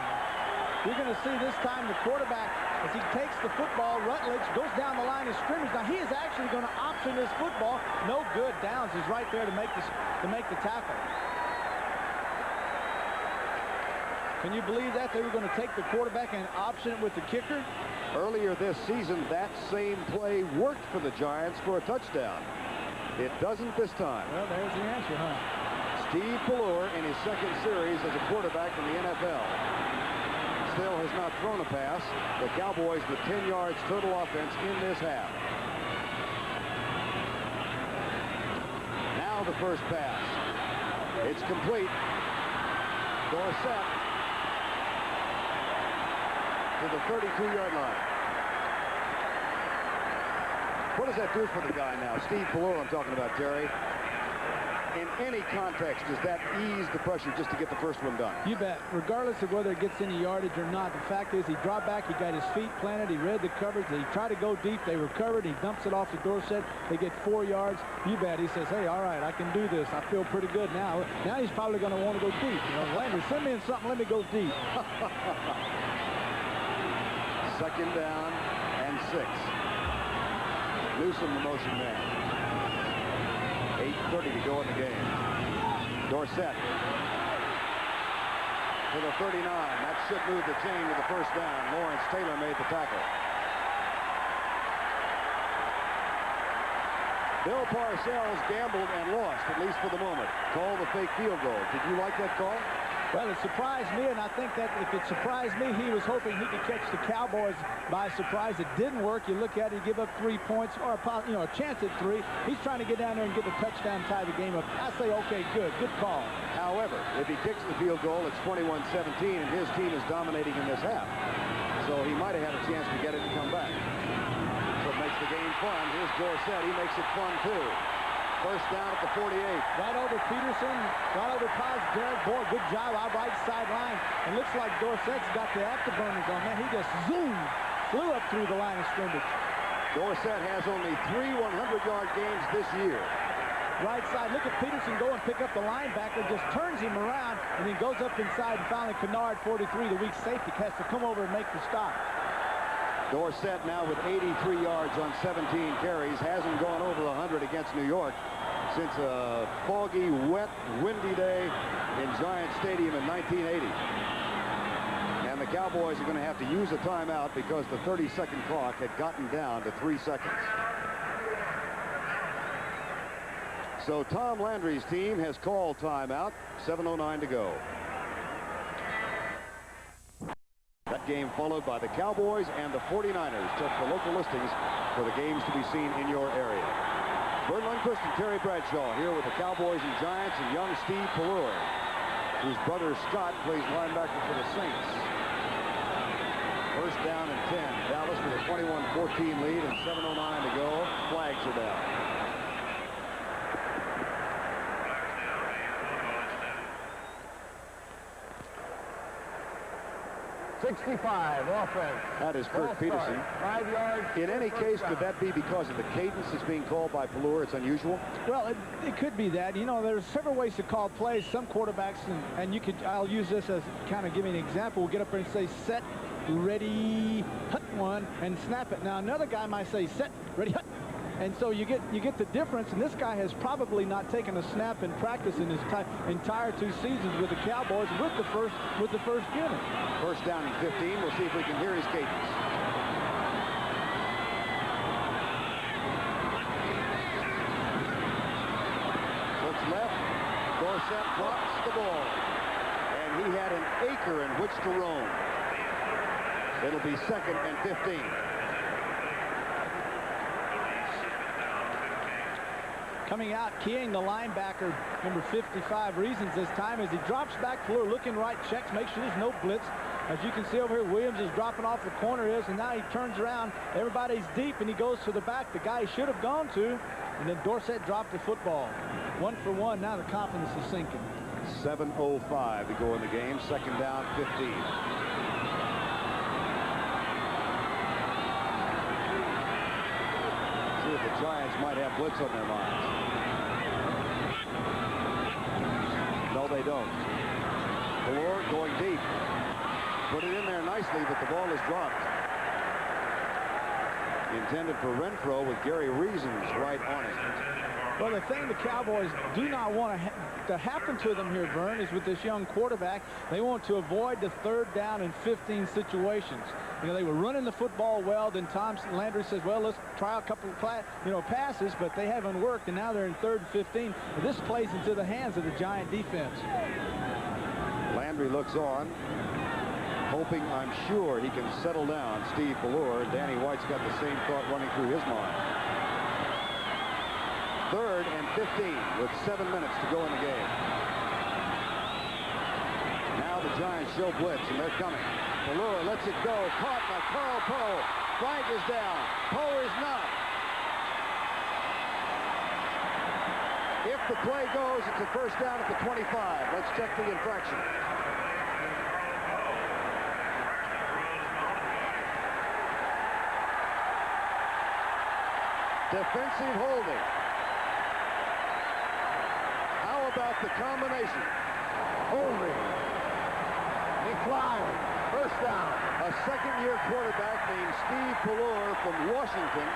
You're going to see this time the quarterback, as he takes the football, Rutledge goes down the line of scrimmage. Now he is actually going to option this football. No good. Downs is right there to make the tackle. Can you believe that? They were going to take the quarterback and option it with the kicker? Earlier this season, that same play worked for the Giants for a touchdown. It doesn't this time. Well, there's the answer, huh? Steve Pallure in his second series as a quarterback in the NFL. Still has not thrown a pass. The Cowboys with 10 yards total offense in this half. Now the first pass. It's complete. Dorsett to the 32-yard line. What does that do for the guy now? Steve Pallure I'm talking about, Terry. In any context, does that ease the pressure just to get the first one done? You bet. Regardless of whether it gets any yardage or not, the fact is he dropped back, he got his feet planted, he read the coverage, he tried to go deep, they recovered, he dumps it off the Dorsett, they get 4 yards. You bet. He says, hey, all right, I can do this. I feel pretty good now. Now he's probably going to want to go deep. Landry, send me in something, let me go deep. Second down and 6. Newsom the motion man. 8:30 to go in the game. Dorsett to the 39. That should move the chain to the first down. Lawrence Taylor made the tackle. Bill Parcells gambled and lost, at least for the moment. Called the fake field goal. Did you like that call? Well, it surprised me, and I think that if it surprised me, he was hoping he could catch the Cowboys by surprise. It didn't work. You look at it, you give up 3 points, or a chance at 3. He's trying to get down there and get the touchdown, tie the game up. I say, okay, good call. However, if he kicks the field goal, it's 21-17, and his team is dominating in this half. So he might have had a chance to get it and come back. So it makes the game fun. Here's Dorsett. He makes it fun, too. First down at the 48. Right over Peterson, right over Paz. Boy, good job out right sideline. And looks like Dorsett's got the afterburners on, man. He just flew up through the line of scrimmage. Dorsett has only 3 100-yard games this year. Right side, look at Peterson go and pick up the linebacker, just turns him around, and then goes up inside, and finally Kennard, 43, the weak safety, has to come over and make the stop. Dorsett now with 83 yards on 17 carries. Hasn't gone over 100 against New York since a foggy, wet, windy day in Giant Stadium in 1980. And the Cowboys are going to have to use a timeout because the 30-second clock had gotten down to 3 seconds. So Tom Landry's team has called timeout. 7:09 to go. That game followed by the Cowboys and the 49ers. Check the local listings for the games to be seen in your area. Vern Lundquist and Terry Bradshaw here with the Cowboys and Giants and young Steve Pallure, whose brother Scott plays linebacker for the Saints. First down and 10. Dallas with a 21-14 lead and 7:09 to go. Flags are down. 65 offense. That is Kirk Peterson. 5 yards. In any case, could that be because of the cadence that's being called by Pallure? It's unusual. Well, it could be that. There's several ways to call plays. Some quarterbacks, and I'll use this as kind of giving an example. We'll get up there and say, set, ready, hut one, and snap it. Now, another guy might say, set, ready, hut. And so you get the difference, and this guy has probably not taken a snap in practice in his entire 2 seasons with the Cowboys with the first unit. First down and 15. We'll see if we can hear his cadence. Dorsett drops the ball. And he had an acre in which to roam. It'll be 2nd and 15. Coming out, keying the linebacker, number 55, Reasons this time as he drops back forward, looking right, checks, makes sure there's no blitz. As you can see over here, Williams is dropping off the corner, and now he turns around. Everybody's deep, and he goes to the back, the guy he should have gone to, and then Dorsett dropped the football. 1 for 1. Now the confidence is sinking. 7:05 to go in the game. 2nd down, 15. See if the Giants might have blitz on their minds. No, they don't. Valor going deep. Put it in there nicely, but the ball is dropped. Intended for Renfro with Gary Reasons right on it. Well, the thing the Cowboys do not want to happen to them here, Vern, is with this young quarterback, they want to avoid the 3rd down and 15 situations. You know, they were running the football well. Then Landry says, well, let's try a couple of passes, but they haven't worked, and now they're in 3rd and 15. This plays into the hands of the Giant defense. Landry looks on, hoping, I'm sure, he can settle down Steve Valor. Danny White's got the same thought running through his mind. 3rd and 15 with 7 minutes to go in the game. Now the Giants show blitz, and they're coming. Valor lets it go. Caught by Carl Poe. Flag is down. Poe is not. If the play goes, it's a 1st down at the 25. Let's check the infraction. Defensive holding. How about the combination? Holding. Decline. 1st down. A 2nd-year quarterback named Steve Valor from Washington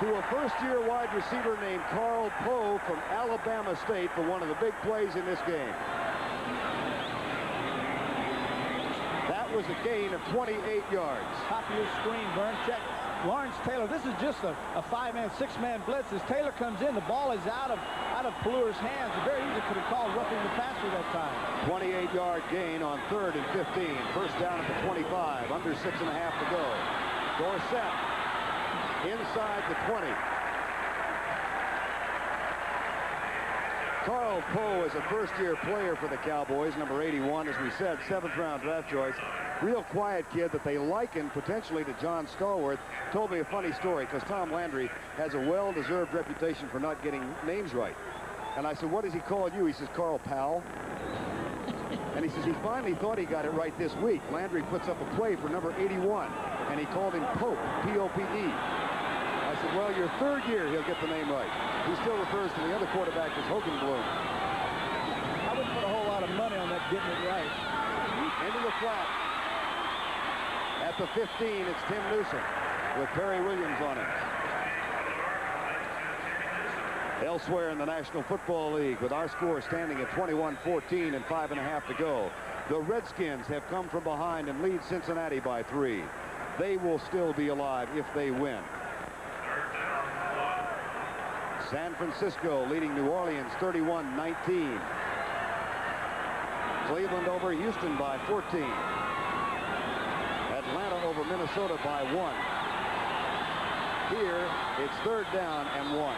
to a 1st-year wide receiver named Carl Poe from Alabama State for one of the big plays in this game. That was a gain of 28 yards. Top of your screen, Vern. Check. Lawrence Taylor, this is just a 5-man, 6-man blitz. As Taylor comes in, the ball is out of Pellure's hands. Very easy could have called roughing the passer that time. 28-yard gain on 3rd and 15. 1st down at the 25. Under 6.5 to go. Dorsett inside the 20. Carl Poe is a 1st-year player for the Cowboys, number 81, as we said, 7th-round draft choice. Real quiet kid that they liken potentially to John Stallworth. Told me a funny story because Tom Landry has a well-deserved reputation for not getting names right. And I said, what does he call you? He says, Carl Powell. And he says he finally thought he got it right this week. Landry puts up a play for number 81, and he called him Pope, P-O-P-E. I said, well, your 3rd year he'll get the name right. He still refers to the other quarterback as Hogan Bloom. I wouldn't put a whole lot of money on that getting it right. Into the flat. At the 15, it's Tim Newsom with Perry Williams on it. Elsewhere in the National Football League, with our score standing at 21-14 and 5.5 to go, the Redskins have come from behind and lead Cincinnati by 3. They will still be alive if they win. San Francisco leading New Orleans 31-19. Cleveland over Houston by 14. Atlanta over Minnesota by 1. Here, it's 3rd down and 1.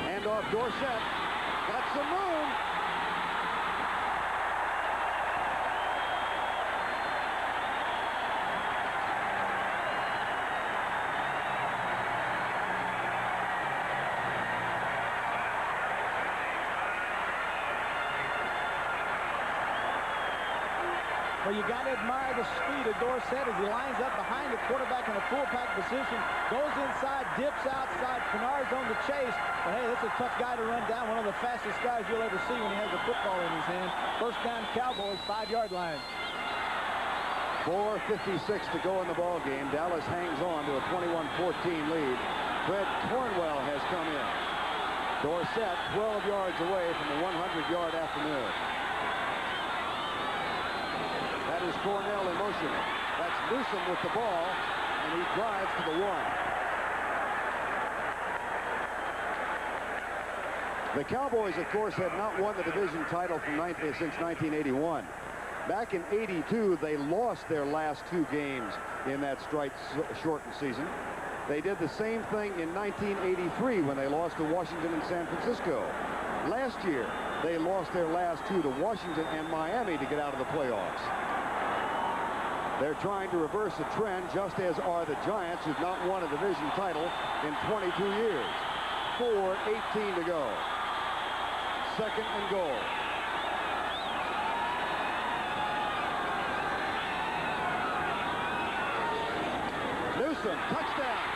Hand off Dorsett. Got some room. Well, you got to admire the speed of Dorsett as he lines up behind the quarterback in a full pack position, goes inside, dips outside. Kennard's on the chase. But hey, that's a tough guy to run down. One of the fastest guys you'll ever see when he has a football in his hand. 1st down, Cowboys, 5-yard line. 4:56 to go in the ball game. Dallas hangs on to a 21-14 lead. Fred Cornwell has come in. Dorsett 12 yards away from the 100-yard afternoon. That is Cornell in motion. That's Newsom with the ball. and he drives to the one. The Cowboys, of course, had not won the division title since 1981. Back in '82, they lost their last 2 games in that strike-shortened season. They did the same thing in 1983 when they lost to Washington and San Francisco. Last year, they lost their last 2 to Washington and Miami to get out of the playoffs. They're trying to reverse a trend, just as are the Giants, who've not won a division title in 22 years. 4:18 to go. Second and goal. Newsom, touchdown.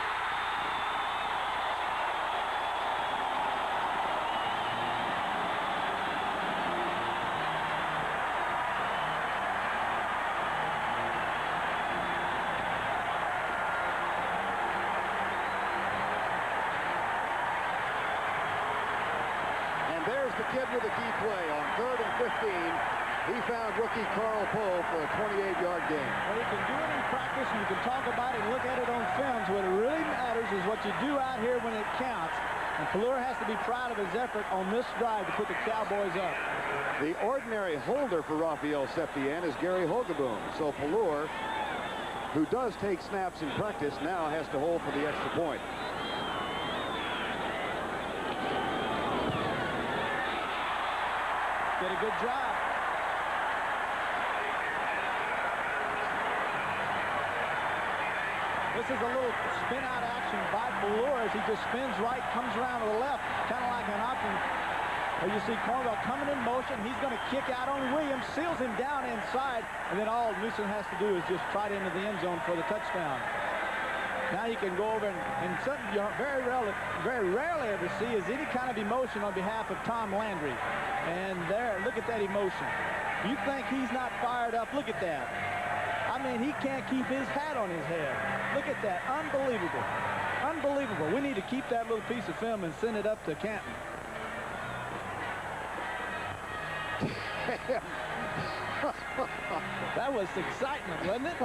And there's the kid with the key play on 3rd and 15. He found rookie Carl Poe for a 28-yard gain. Well, you can do it in practice, and you can talk about it and look at it on films. What really matters is what you do out here when it counts. And Pelluer has to be proud of his effort on this drive to put the Cowboys up. The ordinary holder for Rafael Septien is Gary Hogeboom. So Pelluer, who does take snaps in practice, now has to hold for the extra point. Did a good job. This is a little spin-out action by Pelluer as he just spins right, comes around to the left, kind of like an option. As you see Cornwell coming in motion, he's going to kick out on Williams, seals him down inside, and then all Newsom has to do is just trot into the end zone for the touchdown. Now you can go over and something you very rarely ever see is any kind of emotion on behalf of Tom Landry. And there, look at that emotion. You think he's not fired up? Look at that. I mean, he can't keep his hat on his head. Look at that. Unbelievable. Unbelievable. We need to keep that little piece of film and send it up to Canton. That was excitement, wasn't it?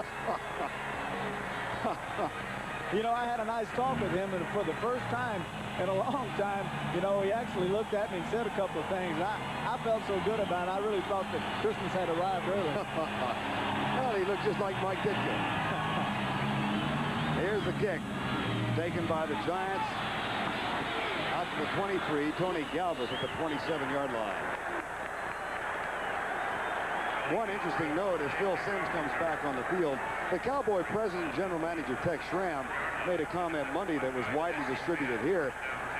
You know, I had a nice talk with him, and for the first time in a long time, you know, he actually looked at me and said a couple of things. I felt so good about it. I really thought that Christmas had arrived early. Well, he looked just like Mike Ditka. Here's the kick taken by the Giants out to the 23. Tony Galvis at the 27-yard line. One interesting note as Phil Simms comes back on the field, the Cowboy president and general manager Tex Schramm made a comment Monday that was widely distributed here.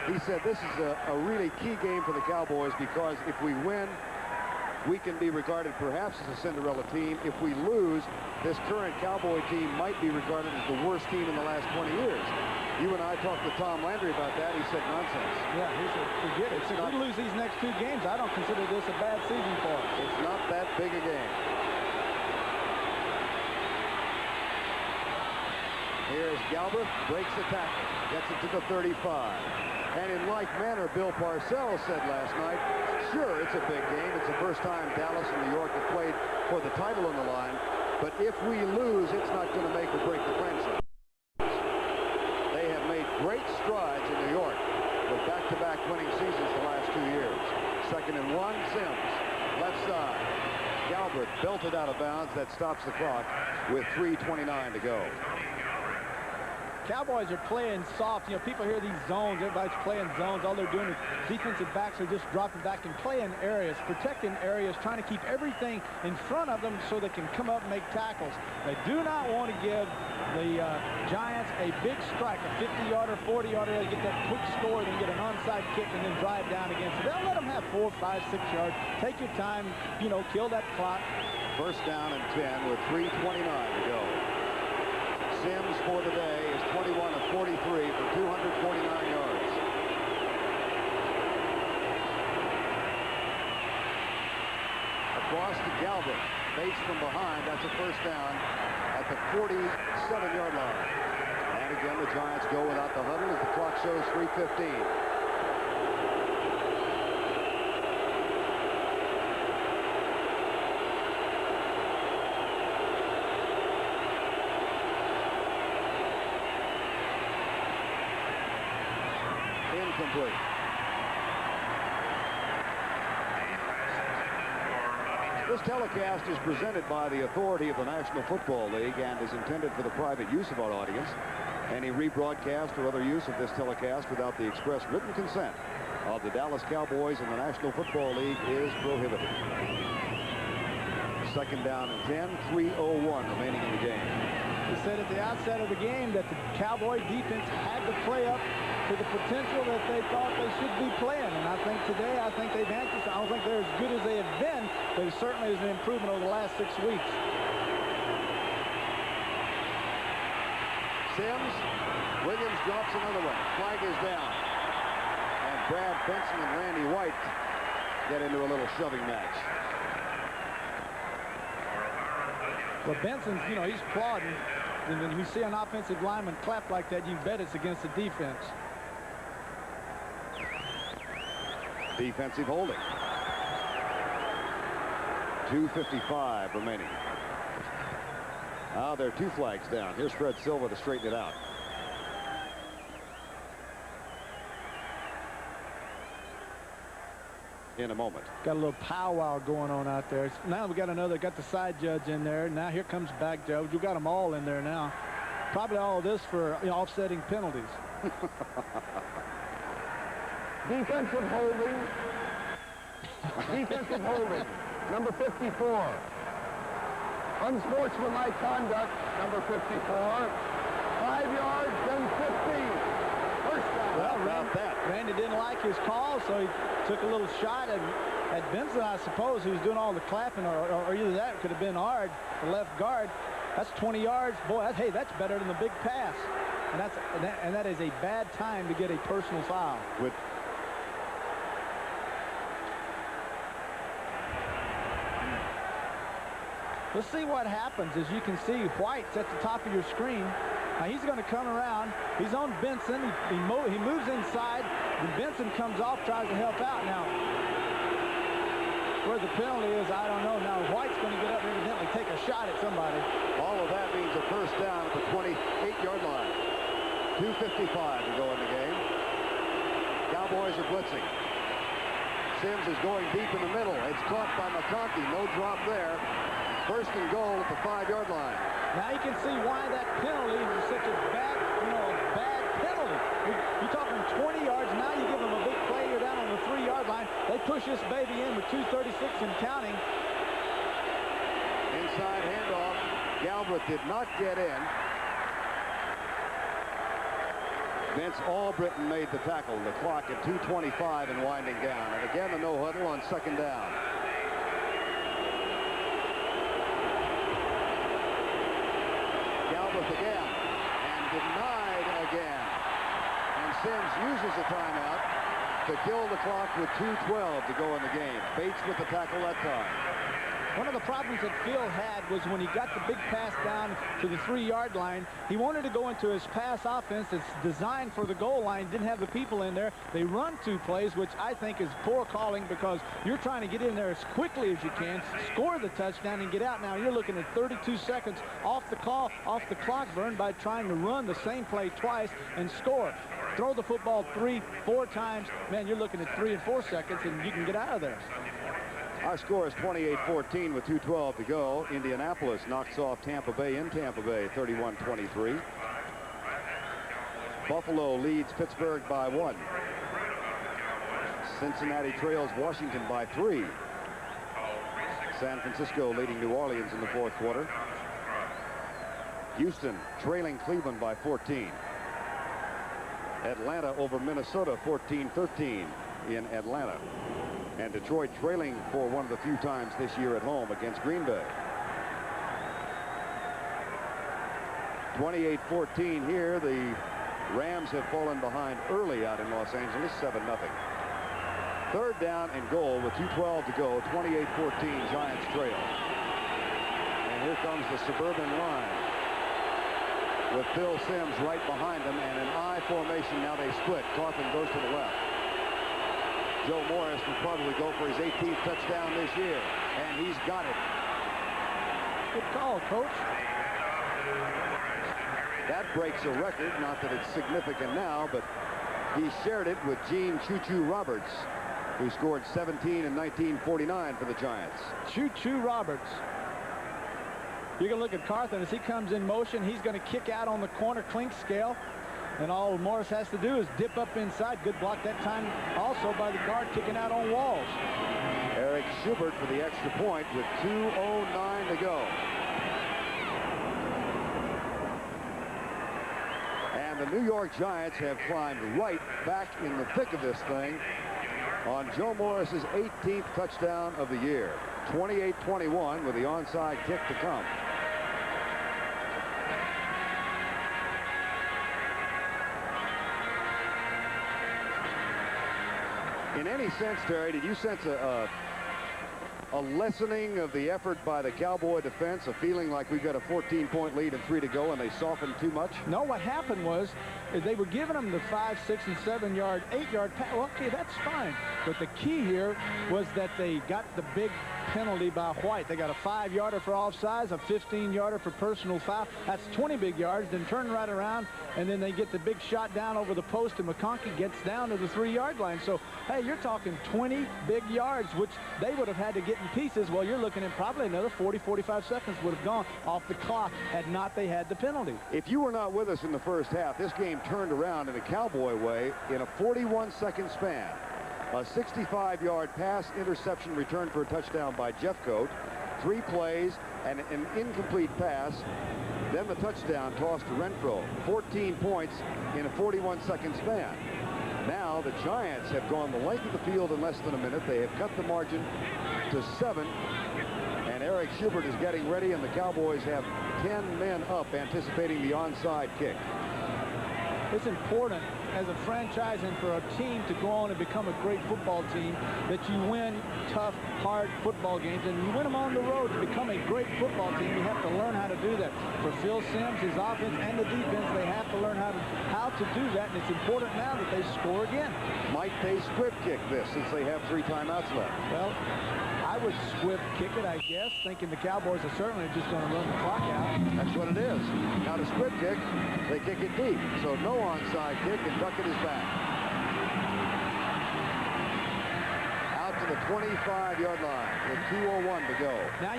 He said this is a really key game for the Cowboys because if we win, we can be regarded perhaps as a Cinderella team. If we lose, this current Cowboy team might be regarded as the worst team in the last 20 years. You and I talked to Tom Landry about that. He said nonsense. Yeah, he said forget it. If we lose these next 2 games, I don't consider this a bad season for us. It's not that big a game. Here's Galbraith, breaks the tackle, gets it to the 35. And in like manner, Bill Parcells said last night, sure, it's a big game. It's the first time Dallas and New York have played for the title on the line. But if we lose, it's not going to make or break the franchise. They have made great strides in New York with back-to-back winning seasons the last 2 years. 2nd and 1, Simms, left side. Galbraith belted out of bounds. That stops the clock with 3:29 to go. Cowboys are playing soft. You know, people hear these zones. Everybody's playing zones. All they're doing is defensive backs are just dropping back and playing areas, protecting areas, trying to keep everything in front of them so they can come up and make tackles. They do not want to give the Giants a big strike, a 50-yarder, 40-yarder, to get that quick score, then get an onside kick, and then drive down again. So they'll let them have 4, 5, 6 yards. Take your time, you know, kill that clock. First down and 10 with 3:29 to go. Simms for the day is 21 of 43 for 249 yards. Across to Galbraith, Bates from behind. That's a first down at the 47-yard line. And again, the Giants go without the huddle as the clock shows 3:15. incomplete. This telecast is presented by the authority of the National Football League and is intended for the private use of our audience. Any rebroadcast or other use of this telecast without the express written consent of the Dallas Cowboys and the National Football League is prohibited. Second down and 10, 3:01 remaining in the game. He said at the outset of the game that the Cowboy defense had to play up to the potential that they thought they should be playing. And I think today, they've answered. I don't think they're as good as they have been, but it certainly is an improvement over the last 6 weeks. Sims, Williams drops another one. Flag is down. And Brad Benson and Randy White get into a little shoving match. Well, Benson's, he's plodding. And when you see an offensive lineman clap like that, you bet it's against the defense. Defensive holding. 2:55 remaining. There are 2 flags down. Here's Fred Silva to straighten it out. In a moment. Got a little powwow going on out there. Now we got the side judge in there. Now here comes back judge. We got them all in there now. Probably all of this for offsetting penalties. Defensive holding. Defensive holding. Number 54. Unsportsmanlike conduct. Number 54. 5 yards, then 15. First down. Well, Randy didn't like his call, so he took a little shot at Benson, I suppose, who's doing all the clapping, or either that could have been Ard, the left guard. That's 20 yards. Boy, hey, that's better than the big pass. And that is a bad time to get a personal foul. Let's see what happens. As you can see, White's at the top of your screen. Now he's going to come around. He's on Benson. He moves inside. And Benson comes off, tries to help out. Now, where the penalty is, I don't know. Now White's going to get up and evidently take a shot at somebody. All of that means a first down at the 28-yard line. 2:55 to go in the game. Cowboys are blitzing. Sims is going deep in the middle. It's caught by McConkey. No drop there. First and goal at the 5-yard line. Now you can see why that penalty is such a bad, bad penalty. You're talking 20 yards. Now you give them a big play. You're down on the 3-yard line. They push this baby in with 2:36 and counting. Inside handoff. Galbraith did not get in. Vince Albritton made the tackle. The clock at 2:25 and winding down. And again, the no huddle on second down. Galbraith again, and denied again. And Sims uses a timeout to kill the clock with 2:12 to go in the game. Bates with the tackle that time. One of the problems that Phil had was when he got the big pass down to the 3-yard line, he wanted to go into his pass offense that's designed for the goal line, didn't have the people in there. They run 2 plays, which I think is poor calling because you're trying to get in there as quickly as you can, score the touchdown, and get out. Now you're looking at 32 seconds off the clock burn by trying to run the same play twice and score. Throw the football 3-4 times, man, you're looking at 3 and 4 seconds, and you can get out of there. Our score is 28-14 with 2:12 to go. Indianapolis knocks off Tampa Bay in Tampa Bay, 31-23. Buffalo leads Pittsburgh by 1. Cincinnati trails Washington by 3. San Francisco leading New Orleans in the 4th quarter. Houston trailing Cleveland by 14. Atlanta over Minnesota 14-13 in Atlanta. And Detroit trailing for one of the few times this year at home against Green Bay. 28-14 here. The Rams have fallen behind early out in Los Angeles, 7-0. Third down and goal with 2:12 to go. 28-14 Giants trail. And here comes the suburban line with Phil Sims right behind them, and an I formation. Now they split. Coffin goes to the left. Joe Morris will probably go for his 18th touchdown this year, and he's got it. Good call, Coach. That breaks a record. Not that it's significant now, but He shared it with Gene Choo Choo Roberts, who scored 17 in 1949 for the Giants. Choo Choo Roberts. You can look at Carthen as he comes in motion. He's going to kick out on the corner clink scale. And all Morris has to do is dip up inside. Good block that time also by the guard kicking out on Walls. Eric Schubert for the extra point with 2:09 to go. And the New York Giants have climbed right back in the thick of this thing on Joe Morris's 18th touchdown of the year. 28-21 with the onside kick to come. In any sense, Terry, did you sense a lessening of the effort by the Cowboy defense, a feeling like we've got a 14-point lead and 3 to go and they softened too much? No, what happened was they were giving them the 5, 6, and 7 yard, 8 yard pass. Well, okay, that's fine. But the key here was that they got the big penalty by White. They got a 5-yarder for offsides, a 15-yarder for personal foul. That's 20 big yards. Then turn right around, and then they get the big shot down over the post, and McConkey gets down to the 3-yard line. So, hey, you're talking 20 big yards, which they would have had to get in pieces. Well, you're looking at probably another 40, 45 seconds would have gone off the clock had not they had the penalty. If you were not with us in the first half, this game turned around in a Cowboy way in a 41-second span. A 65-yard pass interception return for a touchdown by Jeffcoat. 3 plays and an incomplete pass. Then the touchdown toss to Renfro. 14 points in a 41-second span. Now the Giants have gone the length of the field in less than a minute. They have cut the margin to 7. And Eric Schubert is getting ready, and the Cowboys have 10 men up anticipating the onside kick. It's important as a franchise and for a team to go on and become a great football team that you win tough, hard football games, and you win them on the road. To become a great football team, you have to learn how to do that. For Phil Simms, his offense and the defense, they have to learn how to do that, and it's important now that they score again. Might they squib kick this since they have 3 timeouts left? Well, I would squib kick it, I guess, thinking the Cowboys are certainly just going to run the clock out. That's what it is. Now to squib kick, they kick it deep. So no onside kick, and Duckett is back. Out to the 25-yard line with 2:01 to go. Now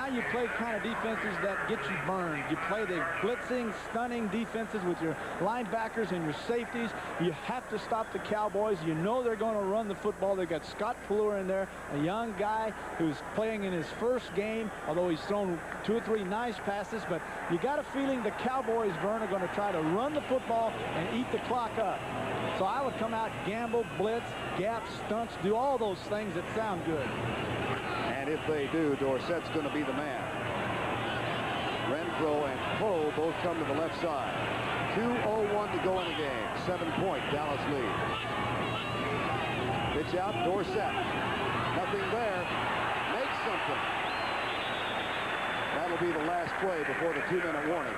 you play kind of defenses that get you burned. You play the blitzing, stunning defenses with your linebackers and your safeties. You have to stop the Cowboys. You know they're going to run the football. They've got Scott Plur in there, a young guy who's playing in his first game, although he's thrown 2 or 3 nice passes. But you got a feeling the Cowboys, Vern, are going to try to run the football and eat the clock up. So I would come out, gamble, blitz, gap, stunts, do all those things that sound good. And if they do, Dorsett's going to be the man. Renfro and Poe both come to the left side. 2:01 to go in the game. 7-point Dallas lead. Pitch out, Dorsett. Nothing there. Makes something. That'll be the last play before the 2-minute warning.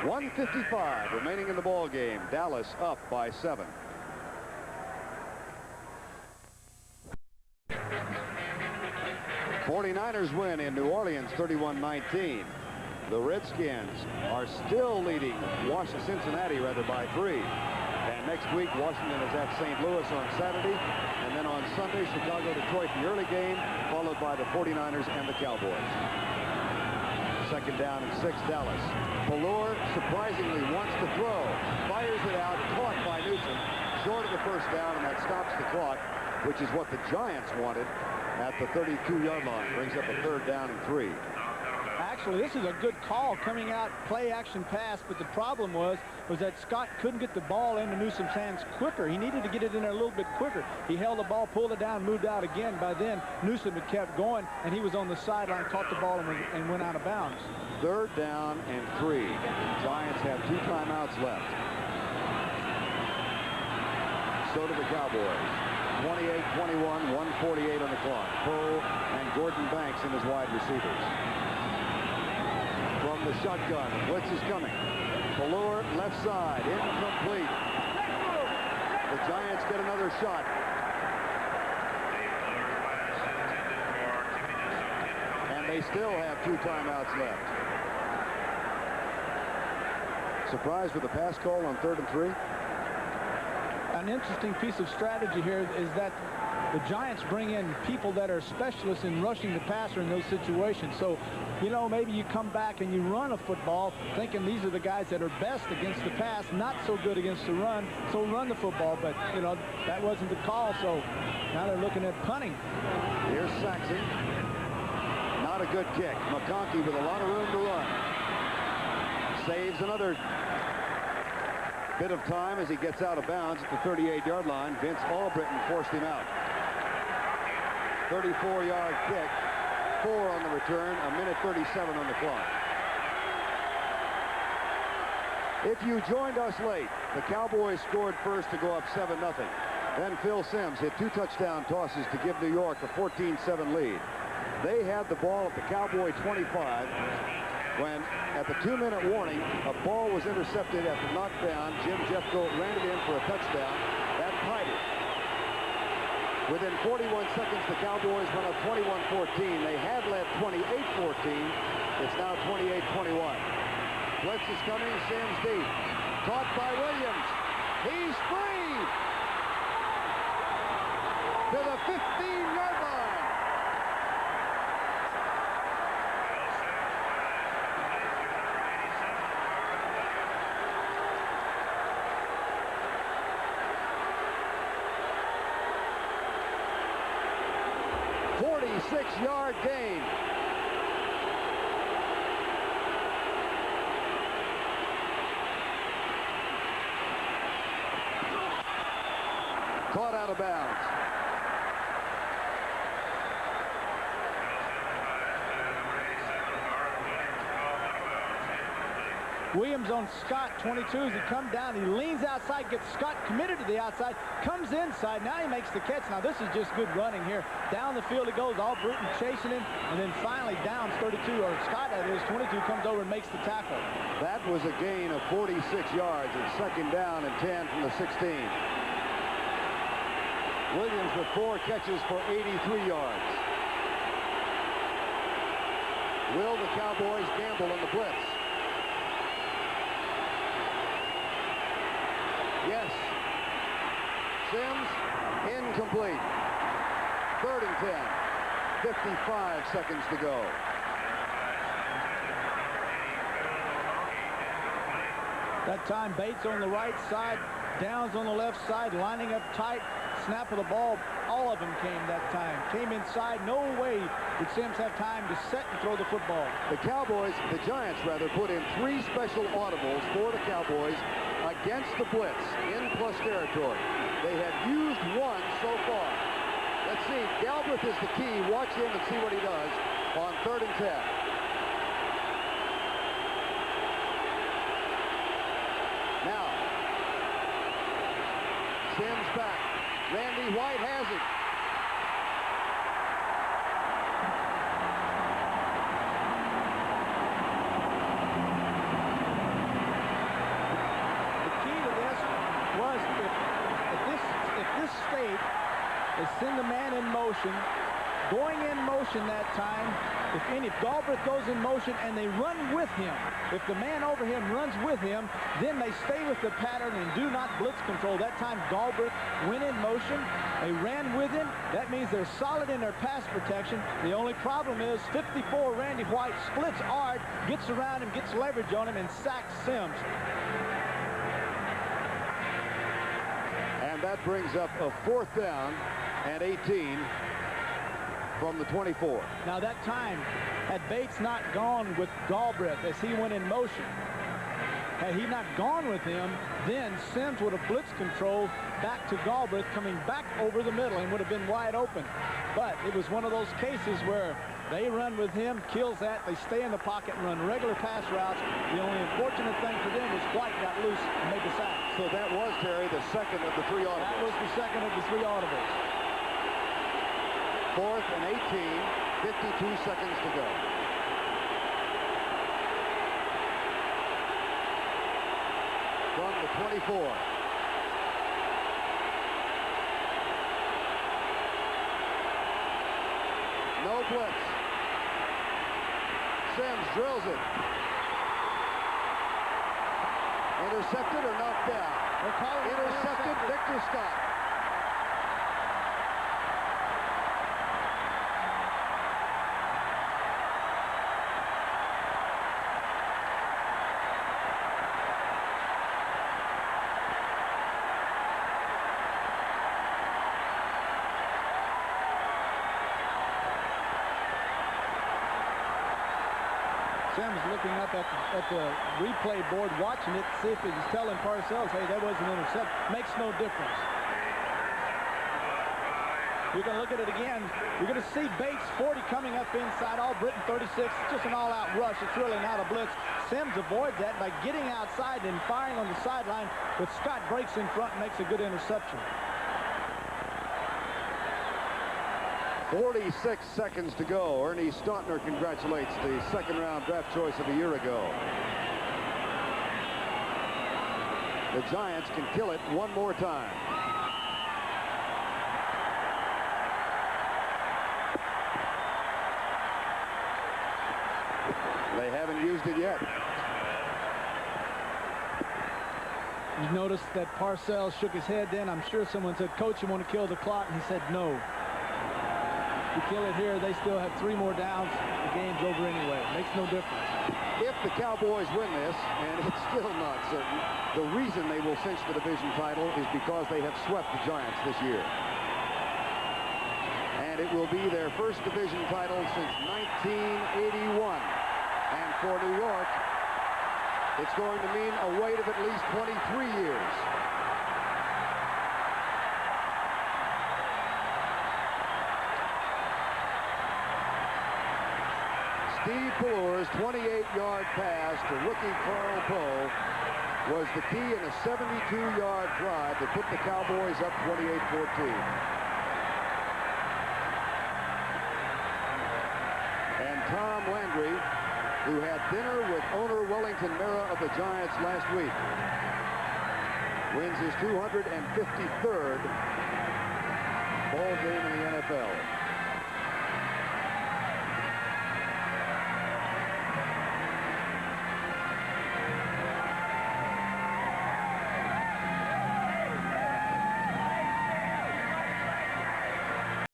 1:55 remaining in the ball game. Dallas up by 7. '49ers win in New Orleans 31-19. The Redskins are still leading Cincinnati by 3. And next week Washington is at St. Louis on Saturday, and then on Sunday Chicago, Detroit, the early game, followed by the 49ers and the Cowboys. 2nd down and 6, Dallas. Plur surprisingly wants to throw, fires it out, caught by Newsom, short of the first down, and that stops the clock, which is what the Giants wanted at the 32-yard line. Brings up a 3rd down and 3. Actually, this is a good call coming out, play action pass, but the problem was that Scott couldn't get the ball into Newsom's hands quicker. He needed to get it in there a little bit quicker. He held the ball, pulled it down, moved out again. By then, Newsom had kept going, and he was on the sideline, caught the ball, and went out of bounds. 3rd down and 3. Giants have 2 timeouts left. So do the Cowboys. 28-21, 1:48 on the clock. Poe and Gordon Banks in his wide receivers. From the shotgun, the blitz is coming. Plur left side, incomplete. The Giants get another shot. And they still have 2 timeouts left. surprised with the pass call on 3rd and 3? An interesting piece of strategy here is that the Giants bring in people that are specialists in rushing the passer in those situations. So, you know, maybe you come back and you run a football thinking these are the guys that are best against the pass, not so good against the run, so run the football. But, you know, that wasn't the call, so now they're looking at punting. Here's Saxon. Not a good kick. McConkey with a lot of room to run. Saves another bit of time as he gets out of bounds at the 38-yard line. Vince Albritton forced him out. 34-yard kick, 4 on the return, 1:37 on the clock. If you joined us late, the Cowboys scored first to go up 7-0. Then Phil Simms hit 2 touchdown tosses to give New York a 14-7 lead. They had the ball at the Cowboy 25 when, at the 2-minute warning, a ball was intercepted after knockdown. Jim Jeffcoat ran it in for a touchdown. That tied it. Within 41 seconds, the Cowboys went up 21-14. They had led 28-14. It's now 28-21. Blitz is coming. Sims deep. Caught by Williams. He's free to the 15-yard line. Six-yard gain. Caught out of bounds. Williams on Scott, 22, as he comes down, he leans outside, gets Scott committed to the outside, comes inside, now he makes the catch. Now this is just good running here. Down the field it goes, all Bruton chasing him, and then finally Downs, 32, or Scott that is, 22, comes over and makes the tackle. That was a gain of 46 yards. It's 2nd down and 10 from the 16. Williams with 4 catches for 83 yards. Will the Cowboys gamble on the blitz? Yes. Sims, incomplete. 3rd and 10. 55 seconds to go. That time Bates on the right side, Downs on the left side, lining up tight. Snap of the ball, all of them came that time. Came inside, no way did Sims have time to set and throw the football. The Giants rather, put in 3 special audibles for the Cowboys against the blitz in plus territory. They had used 1 so far. Let's see, Galbraith is the key. Watch him and see what he does on 3rd and 10. Now, Sims back. Randy White has it. Send the man in motion, going in motion that time. If Galbraith goes in motion and they run with him, if the man over him runs with him, then they stay with the pattern and do not blitz control. That time Galbraith went in motion, they ran with him. That means they're solid in their pass protection. The only problem is 54 Randy White splits Ard, gets around him, gets leverage on him, and sacks Sims. And that brings up a 4th down and 18 from the 24. Now that time, had Bates not gone with Galbraith as he went in motion, had he not gone with him, then Sims would have blitz control back to Galbraith, coming back over the middle, and would have been wide open. But it was one of those cases where they run with him, kills that, they stay in the pocket and run regular pass routes. The only unfortunate thing for them was White got loose and made the sack. So that was, Terry, the 2nd of the 3 audibles. That was the 2nd of the 3 audibles. 4th and 18, 52 seconds to go. From the 24. No blitz. Sims drills it. Intercepted or knocked down? They're calling it Intercepted, Victor Scott. Sims looking up at the replay board, watching it, see if he's telling Parcells, hey, that wasn't intercept. Makes no difference. You can look at it again. You're going to see Bates 40 coming up inside, all Britain 36. It's just an all-out rush. It's really not a blitz. Sims avoids that by getting outside and firing on the sideline, but Scott breaks in front and makes a good interception. 46 seconds to go. Ernie Stautner congratulates the second-round draft choice of a year ago. The Giants can kill it one more time. They haven't used it yet. You notice that Parcells shook his head then. I'm sure someone said, Coach, you want to kill the clock? And he said, no. You kill it here, they still have 3 more downs. The game's over anyway. Makes no difference. If the Cowboys win this, and it's still not certain, the reason they will cinch the division title is because they have swept the Giants this year. And it will be their first division title since 1981. And for New York, it's going to mean a wait of at least 23 years. Steve Pellure's 28-yard pass to rookie Carl Poe was the key in a 72-yard drive that put the Cowboys up 28-14. And Tom Landry, who had dinner with owner Wellington Mara of the Giants last week, wins his 253rd ball game in the NFL.